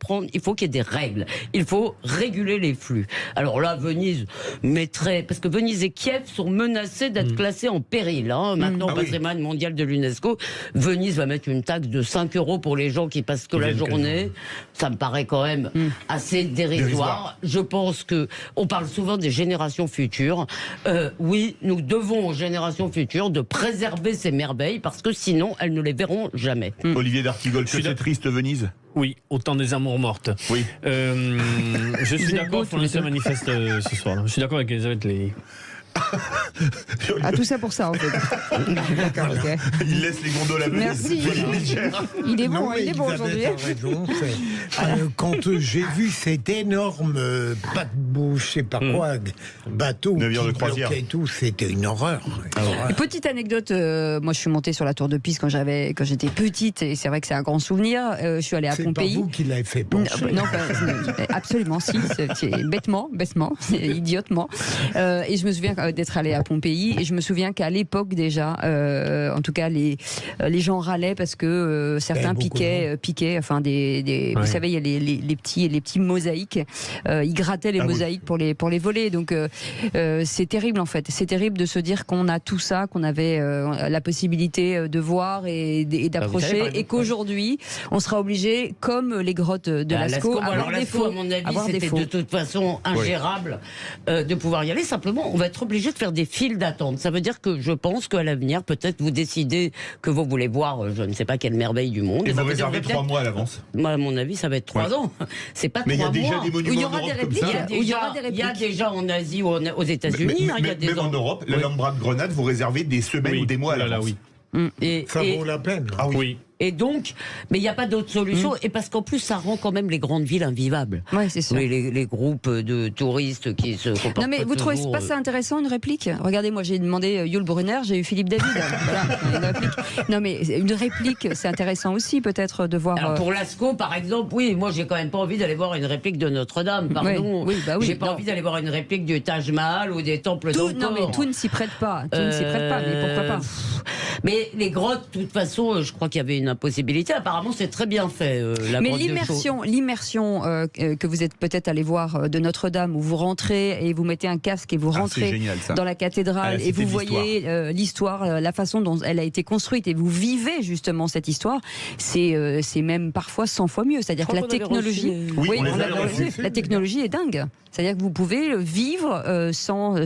qu'il y ait des règles. Il faut réguler les flux. Alors là, Venise parce que Venise et Kiev sont menacés d'être classés en péril. Maintenant, patrimoine mondial de l'UNESCO. Venise va mettre une taxe de 5 € pour les gens qui passent que la journée. Ça me paraît quand même assez dérisoire. Je pense on parle souvent des générations futures. Oui, nous devons aux générations futures de préserver ces merveilles, parce que sinon, elles ne les verront jamais. Olivier d'Artigol, que c'est triste Venise? Oui, autant des amours mortes. Oui. Je suis d'accord pour lancer un manifeste ce soir. Je suis d'accord avec Elisabeth Lévy. Ah, tout ça pour ça, en fait. D'accord, ok. Il laisse les gondoles à venir. Merci. Il est bon, il est bon aujourd'hui. Quand j'ai vu cet énorme paquebot, je sais pas quoi, bateau, navire de croisière et tout, c'était une horreur. Petite anecdote, moi je suis montée sur la tour de Pise quand j'étais petite, et c'est vrai que c'est un grand souvenir. Je suis allée à Pompéi. C'est pas vous qui l'avez fait pencher. Non, absolument, si, bêtement, idiotement. Et je me souviens d'être allée à Pompéi, et je me souviens qu'à l'époque déjà, en tout cas les gens râlaient parce que certains piquaient, enfin vous savez, il y a les petits mosaïques, ils grattaient les mosaïques pour les voler. Donc c'est terrible en fait, c'est terrible de se dire qu'on a tout ça, qu'on avait la possibilité de voir et d'approcher, et qu'aujourd'hui on sera obligé, comme les grottes de Lascaux, alors Lascaux, à mon avis, c'était de toute façon ingérable de pouvoir y aller. Simplement, on va être obligé de faire des files d'attente. Ça veut dire que je pense qu'à l'avenir, peut-être vous décidez que vous voulez voir, je ne sais pas quelle merveille du monde. Et vous réservez 3 mois à l'avance. Moi, à mon avis, ça va être 3 ans. C'est pas 3 mois. Mais il y a déjà des monuments il y aura des répliques. Il y a déjà en Asie ou aux États-Unis. Même en Europe, l'Alhambra de Grenade, vous réservez des semaines ou des mois à l'avance. Ça vaut la peine. Ah oui. Et donc, mais il n'y a pas d'autre solution, et parce qu'en plus, ça rend quand même les grandes villes invivables. Ouais, c'est sûr. Les groupes de touristes qui se comportent. Non, mais vous trouvez pas ça intéressant, une réplique? Regardez, moi j'ai demandé Yul Brunner, j'ai eu Philippe David. Voilà, une réplique. Non, mais une réplique, c'est intéressant aussi, peut-être, de voir. Alors, pour Lascaux, par exemple, oui, moi j'ai quand même pas envie d'aller voir une réplique de Notre-Dame, pardon. Oui, bah oui, j'ai pas envie d'aller voir une réplique du Taj Mahal ou des temples d'Angkor. Non, mais tout ne s'y prête pas. Tout ne s'y prête pas, mais pourquoi pas? Mais les grottes, de toute façon, je crois qu'il y avait une impossibilité. Apparemment, c'est très bien fait. Mais l'immersion que vous êtes peut-être allé voir de Notre-Dame, où vous rentrez et vous mettez un casque et vous rentrez génial, dans la cathédrale et vous voyez l'histoire, la façon dont elle a été construite, et vous vivez justement cette histoire, c'est même parfois 100 fois mieux. C'est-à-dire que la technologie, la technologie est dingue. C'est-à-dire que vous pouvez vivre sans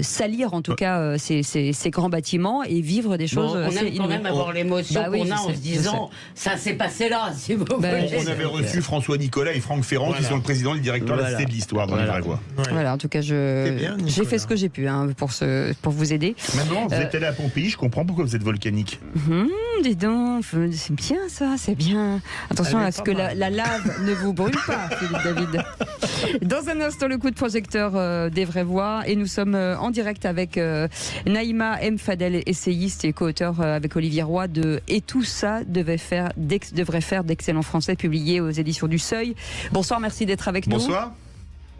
salir en tout cas ces grands bâtiments, et vivre des choses. On aime quand même avoir l'émotion qu'on a en se disant ça s'est passé là, si vous voulez. On avait reçu François Nicolas et Franck Ferrand, qui sont le président et le directeur de la Cité de l'Histoire dans les Vraies Voix. Voilà, en tout cas, j'ai fait ce que j'ai pu pour vous aider. Maintenant, vous êtes allé à Pompéi, je comprends pourquoi vous êtes volcanique. Dis donc, c'est bien ça, c'est bien. Attention à ce que la lave ne vous brûle pas, Philippe David. Dans un instant, le coup de projecteur des Vraies Voix, et nous sommes en direct avec Naïma M. Fadel, essayiste et co-auteur avec Olivier Roy de « Et tout ça devrait faire d'excellents Français », publié aux éditions du Seuil. Bonsoir, merci d'être avec nous. Bonsoir.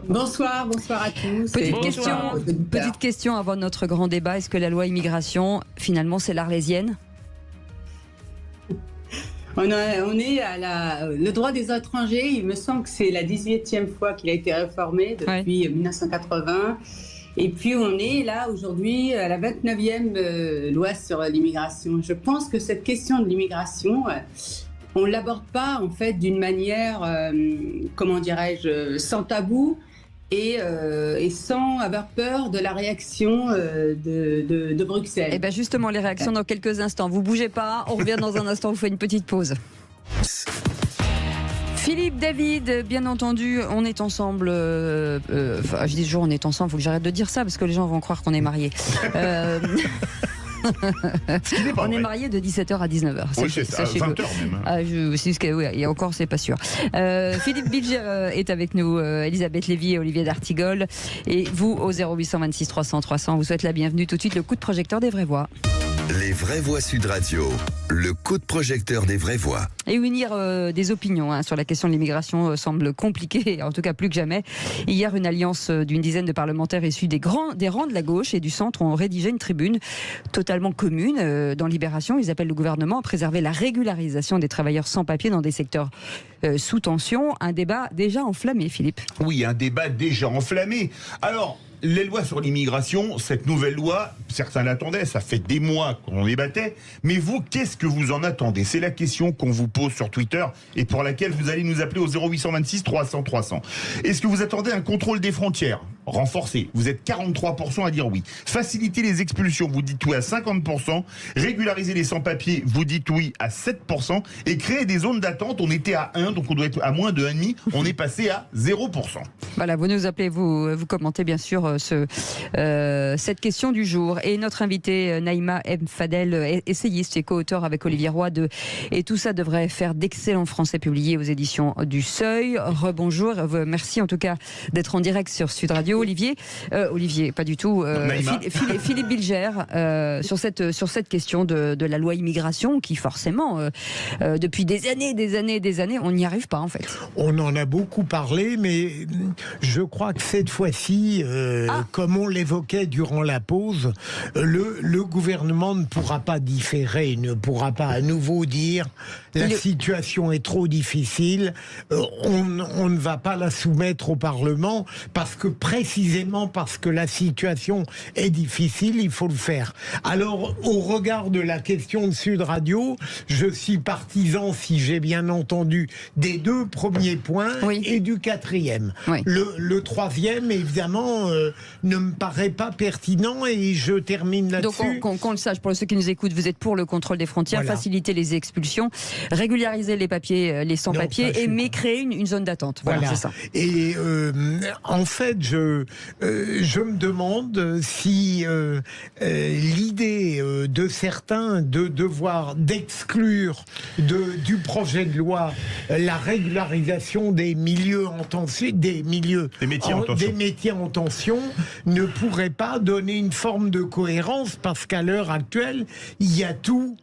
Bonsoir à tous. Petite question avant notre grand débat. Est-ce que la loi immigration, finalement, c'est l'Arlésienne ? On est à le droit des étrangers. Il me semble que c'est la 18e fois qu'il a été réformé depuis 1980. Et puis on est là aujourd'hui à la 29e loi sur l'immigration. Je pense que cette question de l'immigration, on ne l'aborde pas en fait d'une manière, comment dirais-je, sans tabou et sans avoir peur de la réaction de Bruxelles. Et bien justement, les réactions dans quelques instants. Vous bougez pas, on revient dans un instant, on fait une petite pause. Philippe David, bien entendu, on est ensemble. Je dis toujours on est ensemble, il faut que j'arrête de dire ça parce que les gens vont croire qu'on est mariés. On est mariés de 17h à 19h. Oui, c'est ça, 20h même. Et encore, c'est pas sûr. Philippe Bilger est avec nous, Elisabeth Lévy et Olivier d'Artigol. Et vous, au 0826 300 300, vous souhaite la bienvenue. Tout de suite, le coup de projecteur des Vraies Voix. Les Vraies Voix Sud Radio, le coup de projecteur des Vraies Voix. Et unir des opinions sur la question de l'immigration semble compliqué, en tout cas plus que jamais. Hier, une alliance d'une dizaine de parlementaires issus des rangs de la gauche et du centre ont rédigé une tribune totalement commune dans Libération. Ils appellent le gouvernement à préserver la régularisation des travailleurs sans papier dans des secteurs sous tension. Un débat déjà enflammé, Philippe. Oui, un débat déjà enflammé. Alors, les lois sur l'immigration, cette nouvelle loi, certains l'attendaient, ça fait des mois qu'on débattait, mais vous, qu'est-ce que vous en attendez? C'est la question qu'on vous pose sur Twitter et pour laquelle vous allez nous appeler au 0826 300 300. Est-ce que vous attendez un contrôle des frontières? renforcé. Vous êtes 43% à dire oui. Faciliter les expulsions, vous dites oui à 50%. Régulariser les sans-papiers, vous dites oui à 7%. Et créer des zones d'attente, on était à 1, donc on doit être à moins de 1,5. On est passé à 0%. Voilà, vous nous appelez, vous commentez bien sûr cette question du jour. Et notre invité, Naïma M. Fadel, essayiste et co-auteur avec Olivier Roy de Et tout ça devrait faire d'excellents français, publiés aux éditions du Seuil. Rebonjour, merci en tout cas d'être en direct sur Sud Radio. Olivier, pas du tout. Philippe Bilger, sur cette question de la loi immigration, qui forcément, depuis des années, on n'y arrive pas en fait. On en a beaucoup parlé, mais je crois que cette fois-ci, comme on l'évoquait durant la pause, le gouvernement ne pourra pas différer, ne pourra pas à nouveau dire la situation est trop difficile, on ne va pas la soumettre au Parlement, précisément parce que la situation est difficile, il faut le faire. Alors, au regard de la question de Sud Radio, je suis partisan, si j'ai bien entendu, des 2 premiers points et du 4e. Oui. Le 3e, évidemment, ne me paraît pas pertinent et je termine là-dessus. Donc, qu'on le sache, pour ceux qui nous écoutent, vous êtes pour le contrôle des frontières, faciliter les expulsions, régulariser les papiers, les sans-papiers, mais créer une zone d'attente. Voilà, c'est ça. Et en fait, je me demande si l'idée de certains de devoir d'exclure du projet de loi la régularisation des milieux en tension, des métiers en tension ne pourrait pas donner une forme de cohérence, parce qu'à l'heure actuelle, il y a tout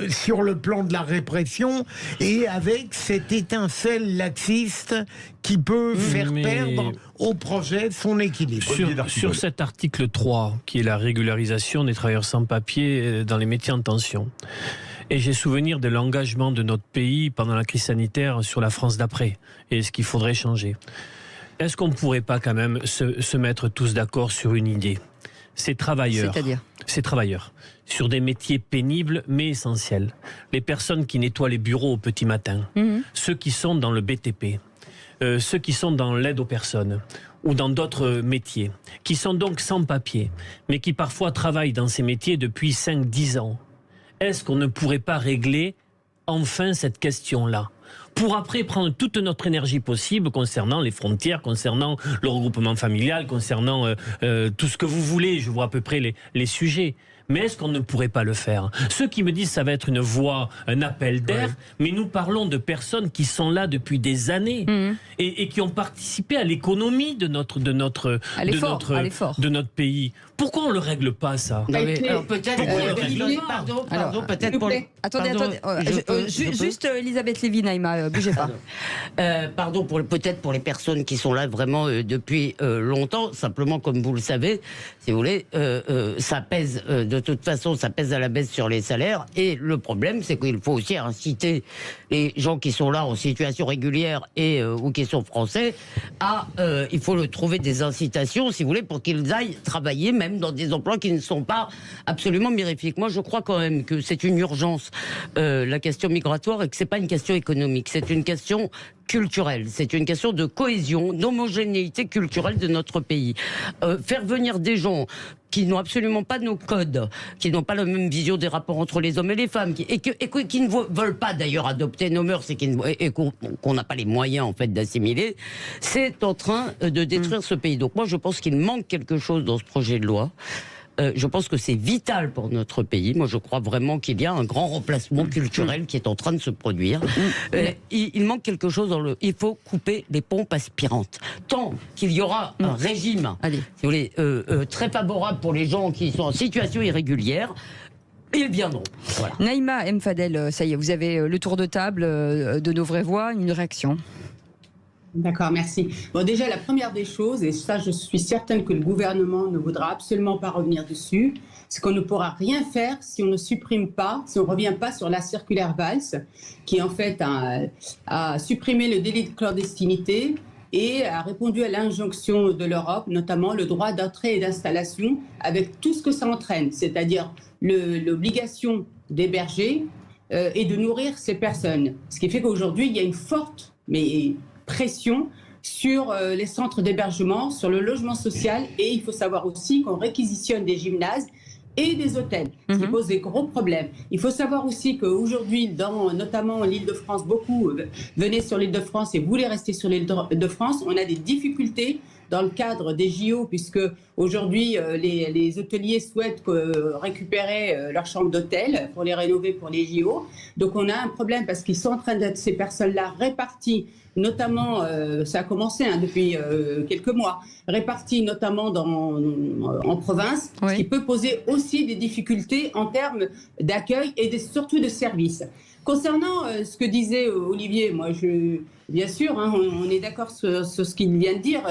sur le plan de la répression, et avec cette étincelle laxiste qui peut faire perdre au projet son équilibre. Sur cet article 3, qui est la régularisation des travailleurs sans papier dans les métiers en tension, et j'ai souvenir de l'engagement de notre pays pendant la crise sanitaire sur la France d'après, et ce qu'il faudrait changer. Est-ce qu'on ne pourrait pas quand même se mettre tous d'accord sur une idée ? Ces travailleurs, sur des métiers pénibles mais essentiels, les personnes qui nettoient les bureaux au petit matin, ceux qui sont dans le BTP, ceux qui sont dans l'aide aux personnes ou dans d'autres métiers, qui sont donc sans papier, mais qui parfois travaillent dans ces métiers depuis 5-10 ans. Est-ce qu'on ne pourrait pas régler enfin cette question-là ? Pour après prendre toute notre énergie possible concernant les frontières, concernant le regroupement familial, concernant tout ce que vous voulez, je vois à peu près les sujets. Mais est-ce qu'on ne pourrait pas le faire ? Ceux qui me disent ça va être une voix, un appel d'air, mais nous parlons de personnes qui sont là depuis des années et qui ont participé à l'économie de notre pays. Pourquoi on ne le règle pas, ça ? Juste Elisabeth Lévy, Naïma, bougez pas. Peut-être pour les personnes qui sont là vraiment depuis longtemps, simplement comme vous le savez, si vous voulez, ça pèse de toute façon, ça pèse à la baisse sur les salaires. Et le problème, c'est qu'il faut aussi inciter les gens qui sont là en situation régulière ou qui sont français il faut trouver des incitations, si vous voulez, pour qu'ils aillent travailler, même dans des emplois qui ne sont pas absolument mirifiques. Moi, je crois quand même que c'est une urgence, la question migratoire, et que c'est pas une question économique, c'est une question culturelle, c'est une question de cohésion, d'homogénéité culturelle de notre pays. Faire venir des gens qui n'ont absolument pas nos codes, qui n'ont pas la même vision des rapports entre les hommes et les femmes, qui ne veulent pas d'ailleurs adopter nos mœurs et qu'on n'a pas les moyens en fait d'assimiler, c'est en train de détruire ce pays. Donc moi je pense qu'il manque quelque chose dans ce projet de loi. Je pense que c'est vital pour notre pays. Moi, je crois vraiment qu'il y a un grand remplacement culturel qui est en train de se produire. Il manque quelque chose il faut couper les pompes aspirantes. Tant qu'il y aura un régime, si vous voulez, très favorable pour les gens qui sont en situation irrégulière, ils viendront. Voilà. Naïma M. Fadel, ça y est, vous avez le tour de table de nos vraies voix, une réaction. D'accord, merci. Bon, déjà, la première des choses, et ça, je suis certaine que le gouvernement ne voudra absolument pas revenir dessus, c'est qu'on ne pourra rien faire si on ne supprime pas, si on ne revient pas sur la circulaire Valls, qui en fait a supprimé le délit de clandestinité et a répondu à l'injonction de l'Europe, notamment le droit d'entrée et d'installation, avec tout ce que ça entraîne, c'est-à-dire l'obligation d'héberger et de nourrir ces personnes. Ce qui fait qu'aujourd'hui, il y a une forte pression sur les centres d'hébergement, sur le logement social, et il faut savoir aussi qu'on réquisitionne des gymnases et des hôtels, ce qui pose des gros problèmes. Il faut savoir aussi qu'aujourd'hui, notamment l'Île-de-France, beaucoup venaient sur l'Île-de-France et voulaient rester sur l'Île-de-France. On a des difficultés dans le cadre des JO, puisque aujourd'hui, les hôteliers souhaitent récupérer leurs chambres d'hôtel pour les rénover pour les JO. Donc on a un problème parce qu'ils sont en train d'être, ces personnes-là, réparties, notamment, ça a commencé depuis quelques mois, réparties notamment en province, ce qui peut poser aussi des difficultés en termes d'accueil et surtout de services. Concernant ce que disait Olivier, moi, bien sûr, on est d'accord sur ce qu'il vient de dire.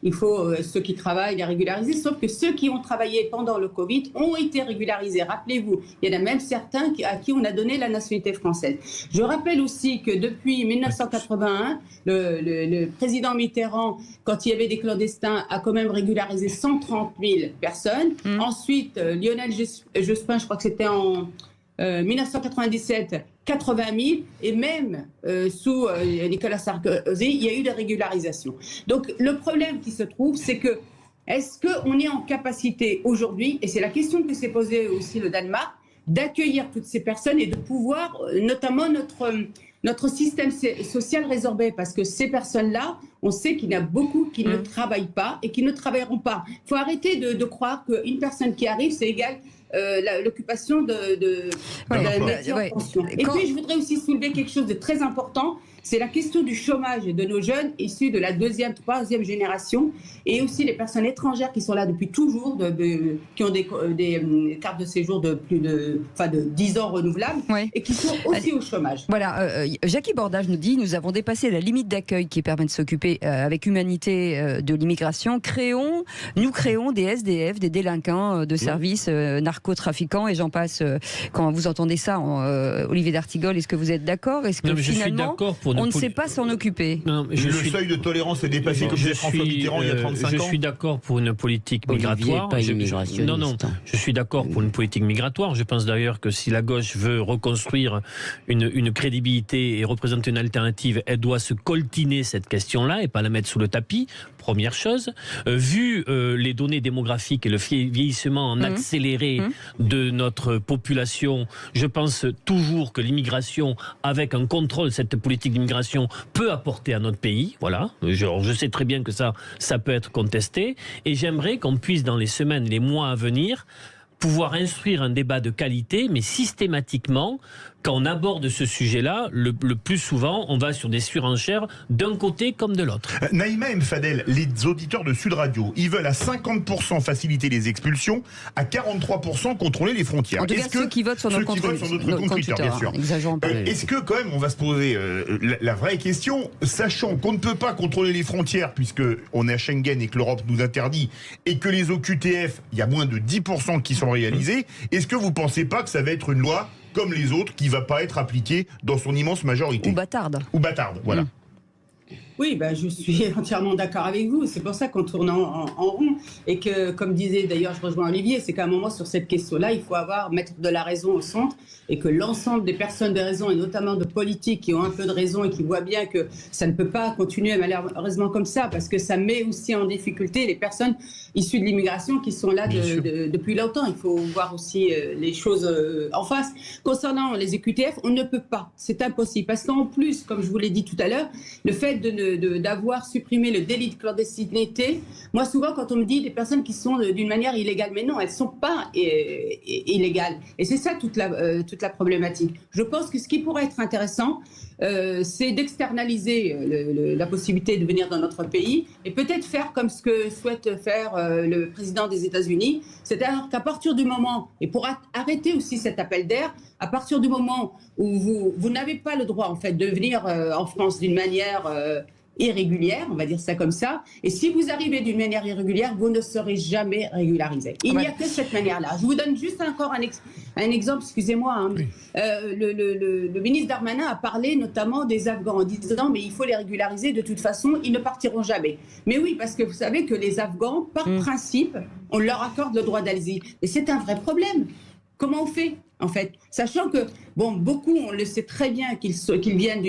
Il faut ceux qui travaillent les régulariser, sauf que ceux qui ont travaillé pendant le Covid ont été régularisés. Rappelez-vous, il y en a même certains à qui on a donné la nationalité française. Je rappelle aussi que depuis 1981, le président Mitterrand, quand il y avait des clandestins, a quand même régularisé 130 000 personnes. Ensuite, Lionel Jospin, je crois que c'était en 1997, 80 000, et même sous Nicolas Sarkozy, il y a eu des régularisations. Donc le problème qui se trouve, c'est que est-ce qu'on est en capacité aujourd'hui, et c'est la question que s'est posée aussi le Danemark, d'accueillir toutes ces personnes et de pouvoir, notamment notre système social résorbé, parce que ces personnes-là, on sait qu'il y en a beaucoup qui ne travaillent pas et qui ne travailleront pas. Il faut arrêter de croire qu'une personne qui arrive, c'est égal l'occupation de la métier en pension. Et puis, je voudrais aussi soulever quelque chose de très important, c'est la question du chômage de nos jeunes issus de la 2e, 3e génération, et aussi les personnes étrangères qui sont là depuis toujours, qui ont des cartes de séjour de plus de 10 ans renouvelables, et qui sont aussi au chômage. Voilà, Jackie Bordage nous dit, nous avons dépassé la limite d'accueil qui permet de s'occuper avec humanité de l'immigration. Nous créons des SDF, des délinquants de services, narcotrafiquants, et j'en passe. Quand vous entendez ça, Olivier d'Artigol, est-ce que vous êtes d'accord? Est-ce que finalement, on ne sait pas s'en occuper? Le seuil de tolérance est dépassé, comme disait François Mitterrand il y a 35 ans. Je suis d'accord pour une politique migratoire. Je suis d'accord pour une politique migratoire. Je pense d'ailleurs que si la gauche veut reconstruire une crédibilité et représenter une alternative, elle doit se coltiner cette question-là et pas la mettre sous le tapis. Première chose. Vu les données démographiques et le vieillissement en accéléré de notre population, je pense toujours que l'immigration, avec un contrôle de cette politique d'immigration, peut apporter à notre pays. Voilà. Je sais très bien que ça peut être contesté. Et j'aimerais qu'on puisse, dans les semaines, les mois à venir, pouvoir instruire un débat de qualité, mais systématiquement, quand on aborde ce sujet-là, le plus souvent, on va sur des surenchères d'un côté comme de l'autre. Naïma M. Fadel, les auditeurs de Sud Radio, ils veulent à 50% faciliter les expulsions, à 43% contrôler les frontières. En tout cas, ceux qui votent sur notre compte Twitter, bien sûr. Est-ce que quand même, on va se poser la vraie question, sachant qu'on ne peut pas contrôler les frontières, puisque on est à Schengen et que l'Europe nous interdit, et que les OQTF, il y a moins de 10% qui sont réalisés, est-ce que vous ne pensez pas que ça va être une loi comme les autres, qui ne va pas être appliquée dans son immense majorité? Ou bâtarde. Ou bâtarde, voilà. Oui, je suis entièrement d'accord avec vous. C'est pour ça qu'on tourne en rond. Et que, comme disait d'ailleurs, je rejoins Olivier, c'est qu'à un moment, sur cette question-là, il faut mettre de la raison au centre, et que l'ensemble des personnes de raison, et notamment de politiques qui ont un peu de raison et qui voient bien que ça ne peut pas continuer malheureusement comme ça, parce que ça met aussi en difficulté les personnes issues de l'immigration qui sont là depuis longtemps. Il faut voir aussi les choses en face. Concernant les EQTF, on ne peut pas. C'est impossible. Parce qu'en plus, comme je vous l'ai dit tout à l'heure, le fait d'avoir supprimé le délit de clandestinité. Moi, souvent, quand on me dit des personnes qui sont d'une manière illégale, mais non, elles ne sont pas illégales. Et c'est ça toute la problématique. Je pense que ce qui pourrait être intéressant, c'est d'externaliser la possibilité de venir dans notre pays et peut-être faire comme ce que souhaite faire le président des États-Unis, c'est-à-dire qu'à partir du moment, et pour arrêter aussi cet appel d'air, à partir du moment où vous n'avez pas le droit en fait de venir en France d'une manière irrégulière, on va dire ça comme ça, et si vous arrivez d'une manière irrégulière, vous ne serez jamais régularisé. Il n'y a que cette manière-là. Je vous donne juste encore un exemple, excusez-moi. Oui. Le ministre Darmanin a parlé notamment des Afghans en disant mais il faut les régulariser, de toute façon, ils ne partiront jamais. Mais oui, parce que vous savez que les Afghans, par principe, on leur accorde le droit d'asile. Et c'est un vrai problème. comment on fait en fait, sachant que bon, beaucoup on le sait très bien qu'ils viennent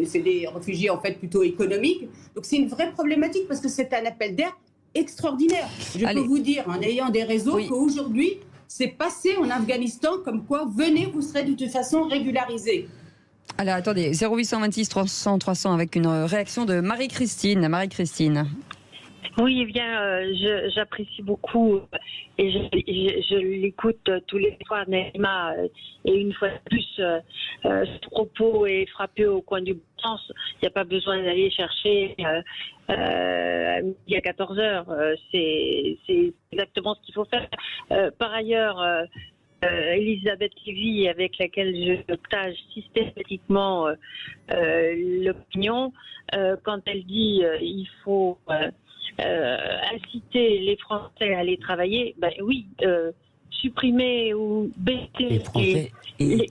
c'est des réfugiés en fait plutôt économiques, donc c'est une vraie problématique parce que c'est un appel d'air extraordinaire. Je peux vous dire en ayant des réseaux qu'aujourd'hui c'est passé en Afghanistan comme quoi venez, vous serez de toute façon régularisés. Alors attendez, 0826 300 300 avec une réaction de Marie-Christine. Marie-Christine. Oui, eh bien, j'apprécie beaucoup et je l'écoute tous les soirs, Naïma, et une fois de plus, ce propos est frappé au coin du bon sens. Il n'y a pas besoin d'aller chercher à midi à 14h. C'est exactement ce qu'il faut faire. Par ailleurs, Elisabeth Lévy, avec laquelle je partage systématiquement l'opinion, quand elle dit il faut inciter les Français à aller travailler, ben oui, supprimer ou baisser les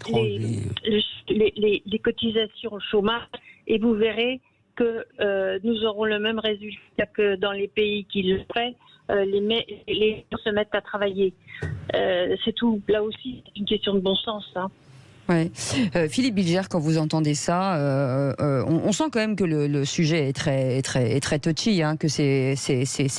cotisations au chômage et vous verrez que nous aurons le même résultat que dans les pays qui le feraient. Les gens se mettent à travailler. C'est tout. Là aussi, c'est une question de bon sens. Hein. Ouais. Philippe Bilger, quand vous entendez ça, on sent quand même que le sujet est très touchy, hein, que c'est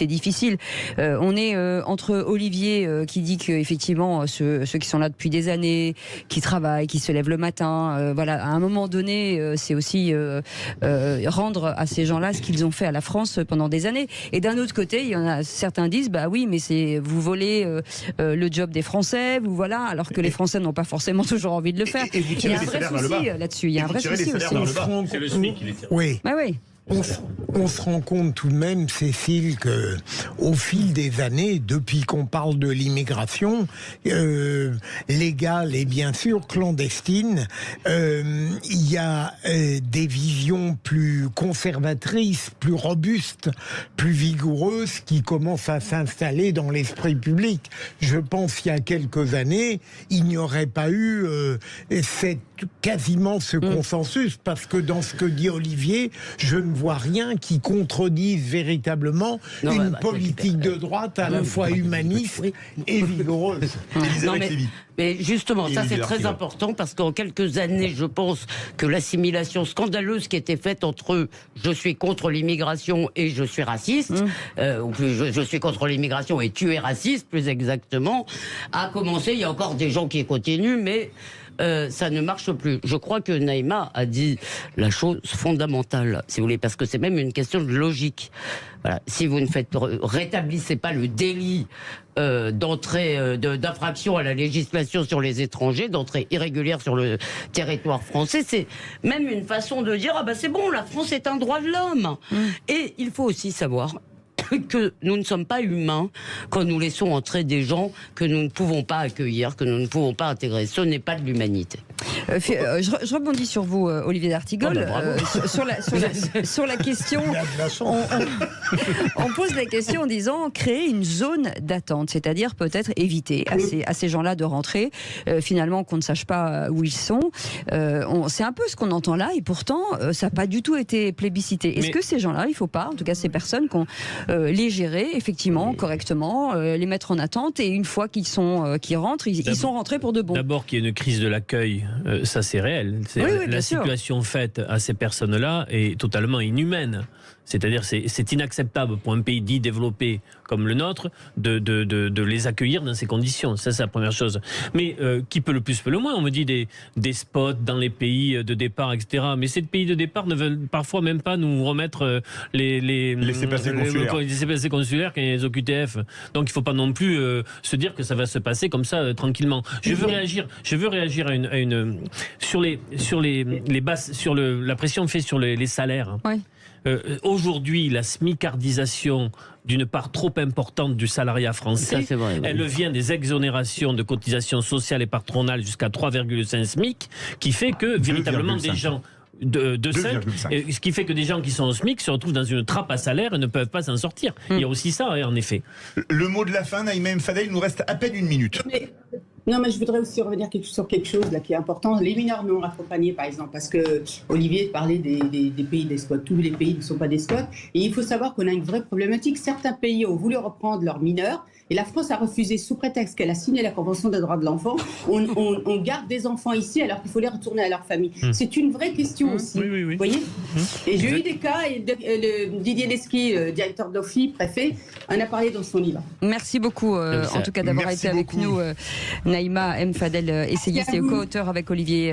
difficile. On est entre Olivier qui dit que effectivement ceux qui sont là depuis des années, qui travaillent, qui se lèvent le matin, voilà, à un moment donné, c'est aussi rendre à ces gens-là ce qu'ils ont fait à la France pendant des années. Et d'un autre côté, il y en a certains disent bah oui, mais c'est vous volez le job des Français, vous voilà, alors que les Français n'ont pas forcément toujours envie de le faire. Et vous tirez les salaires vers le bas. Là-dessus, il y a un vrai souci aussi. C'est le SMIC qui les tire. Oui. Ah oui. On se rend compte tout de même, Cécile, que au fil des années, depuis qu'on parle de l'immigration légale et bien sûr clandestine, il y a des visions plus conservatrices, plus robustes, plus vigoureuses qui commencent à s'installer dans l'esprit public. Je pense qu'il y a quelques années, il n'y aurait pas eu quasiment ce consensus, parce que dans ce que dit Olivier, je ne vois rien qui contredise véritablement une politique de droite à la fois humaniste et vigoureuse. Mais justement, ça c'est très important parce qu'en quelques années, je pense que l'assimilation scandaleuse qui était faite entre je suis contre l'immigration et je suis raciste, ou plus je suis contre l'immigration et tu es raciste, plus exactement, a commencé. Il y a encore des gens qui continuent, mais ça ne marche plus. Je crois que Naïma a dit la chose fondamentale, si vous voulez, parce que c'est même une question de logique. Voilà. Si vous ne rétablissez pas le délit d'entrée, d'infraction à la législation sur les étrangers, d'entrée irrégulière sur le territoire français, c'est même une façon de dire ah ben c'est bon, la France est un droit de l'homme. Et il faut aussi savoir que nous ne sommes pas humains quand nous laissons entrer des gens que nous ne pouvons pas accueillir, que nous ne pouvons pas intégrer. Ce n'est pas de l'humanité. Je rebondis sur vous, Olivier d'Artigol, sur la question. On pose la question en disant créer une zone d'attente, c'est-à-dire peut-être éviter à ces gens-là de rentrer, finalement qu'on ne sache pas où ils sont. C'est un peu ce qu'on entend là, et pourtant ça n'a pas du tout été plébiscité. Est-ce que ces gens-là, il ne faut pas, en tout cas ces personnes, les gérer effectivement correctement, les mettre en attente, et une fois qu'ils rentrent, ils sont rentrés pour de bon. D'abord qu'il y ait une crise de l'accueil, ça c'est réel. La situation faite à ces personnes-là est totalement inhumaine. C'est-à-dire c'est inacceptable pour un pays dit développé comme le nôtre de les accueillir dans ces conditions. Ça, c'est la première chose. Mais qui peut le plus peut le moins. On me dit des spots dans les pays de départ, etc. Mais ces pays de départ ne veulent parfois même pas nous remettre les laissez-passer consulaires quand il y a les OQTF. Donc il ne faut pas non plus se dire que ça va se passer comme ça tranquillement. Je veux réagir à une sur la pression faite sur les salaires. Oui. Aujourd'hui, la smicardisation d'une part trop importante du salariat français, ça, vrai, oui. Elle vient des exonérations de cotisations sociales et patronales jusqu'à 3,5 SMIC, qui fait que véritablement des gens ce qui fait que des gens qui sont au SMIC se retrouvent dans une trappe à salaire et ne peuvent pas s'en sortir. Il y a aussi ça, en effet. Le mot de la fin, Naïma Mfadel, il nous reste à peine une minute. Non, mais je voudrais aussi revenir sur quelque chose là, qui est important. Les mineurs non accompagnés, par exemple, parce que Olivier parlait des pays des squats. Tous les pays ne sont pas des squats. Et il faut savoir qu'on a une vraie problématique. Certains pays ont voulu reprendre leurs mineurs. Et la France a refusé, sous prétexte qu'elle a signé la Convention des droits de l'enfant. On garde des enfants ici alors qu'il faut les retourner à leur famille. C'est une vraie question aussi. Oui. Vous voyez ? Et j'ai eu des cas, et Didier Lesky, directeur de l'OFI, préfet, en a parlé dans son livre. Merci beaucoup, en tout cas, d'avoir été avec nous, Naïma M. Fadel, essayiste et co-auteur avec Olivier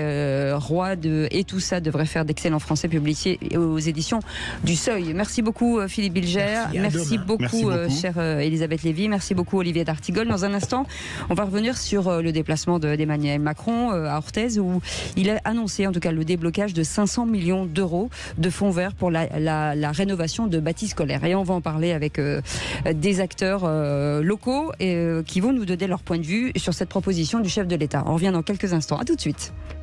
Roy Et tout ça devrait faire d'excellents Français, publiés aux éditions du Seuil. Merci beaucoup, Philippe Bilger. Merci beaucoup, chère Elisabeth Lévy. Merci beaucoup, Olivier d'Artigol. Dans un instant, on va revenir sur le déplacement d'Emmanuel Macron à Orthez, où il a annoncé en tout cas le déblocage de 500 millions d'euros de fonds verts pour la rénovation de bâtis scolaires. Et on va en parler avec des acteurs locaux qui vont nous donner leur point de vue sur cette proposition du chef de l'État. On revient dans quelques instants. À tout de suite.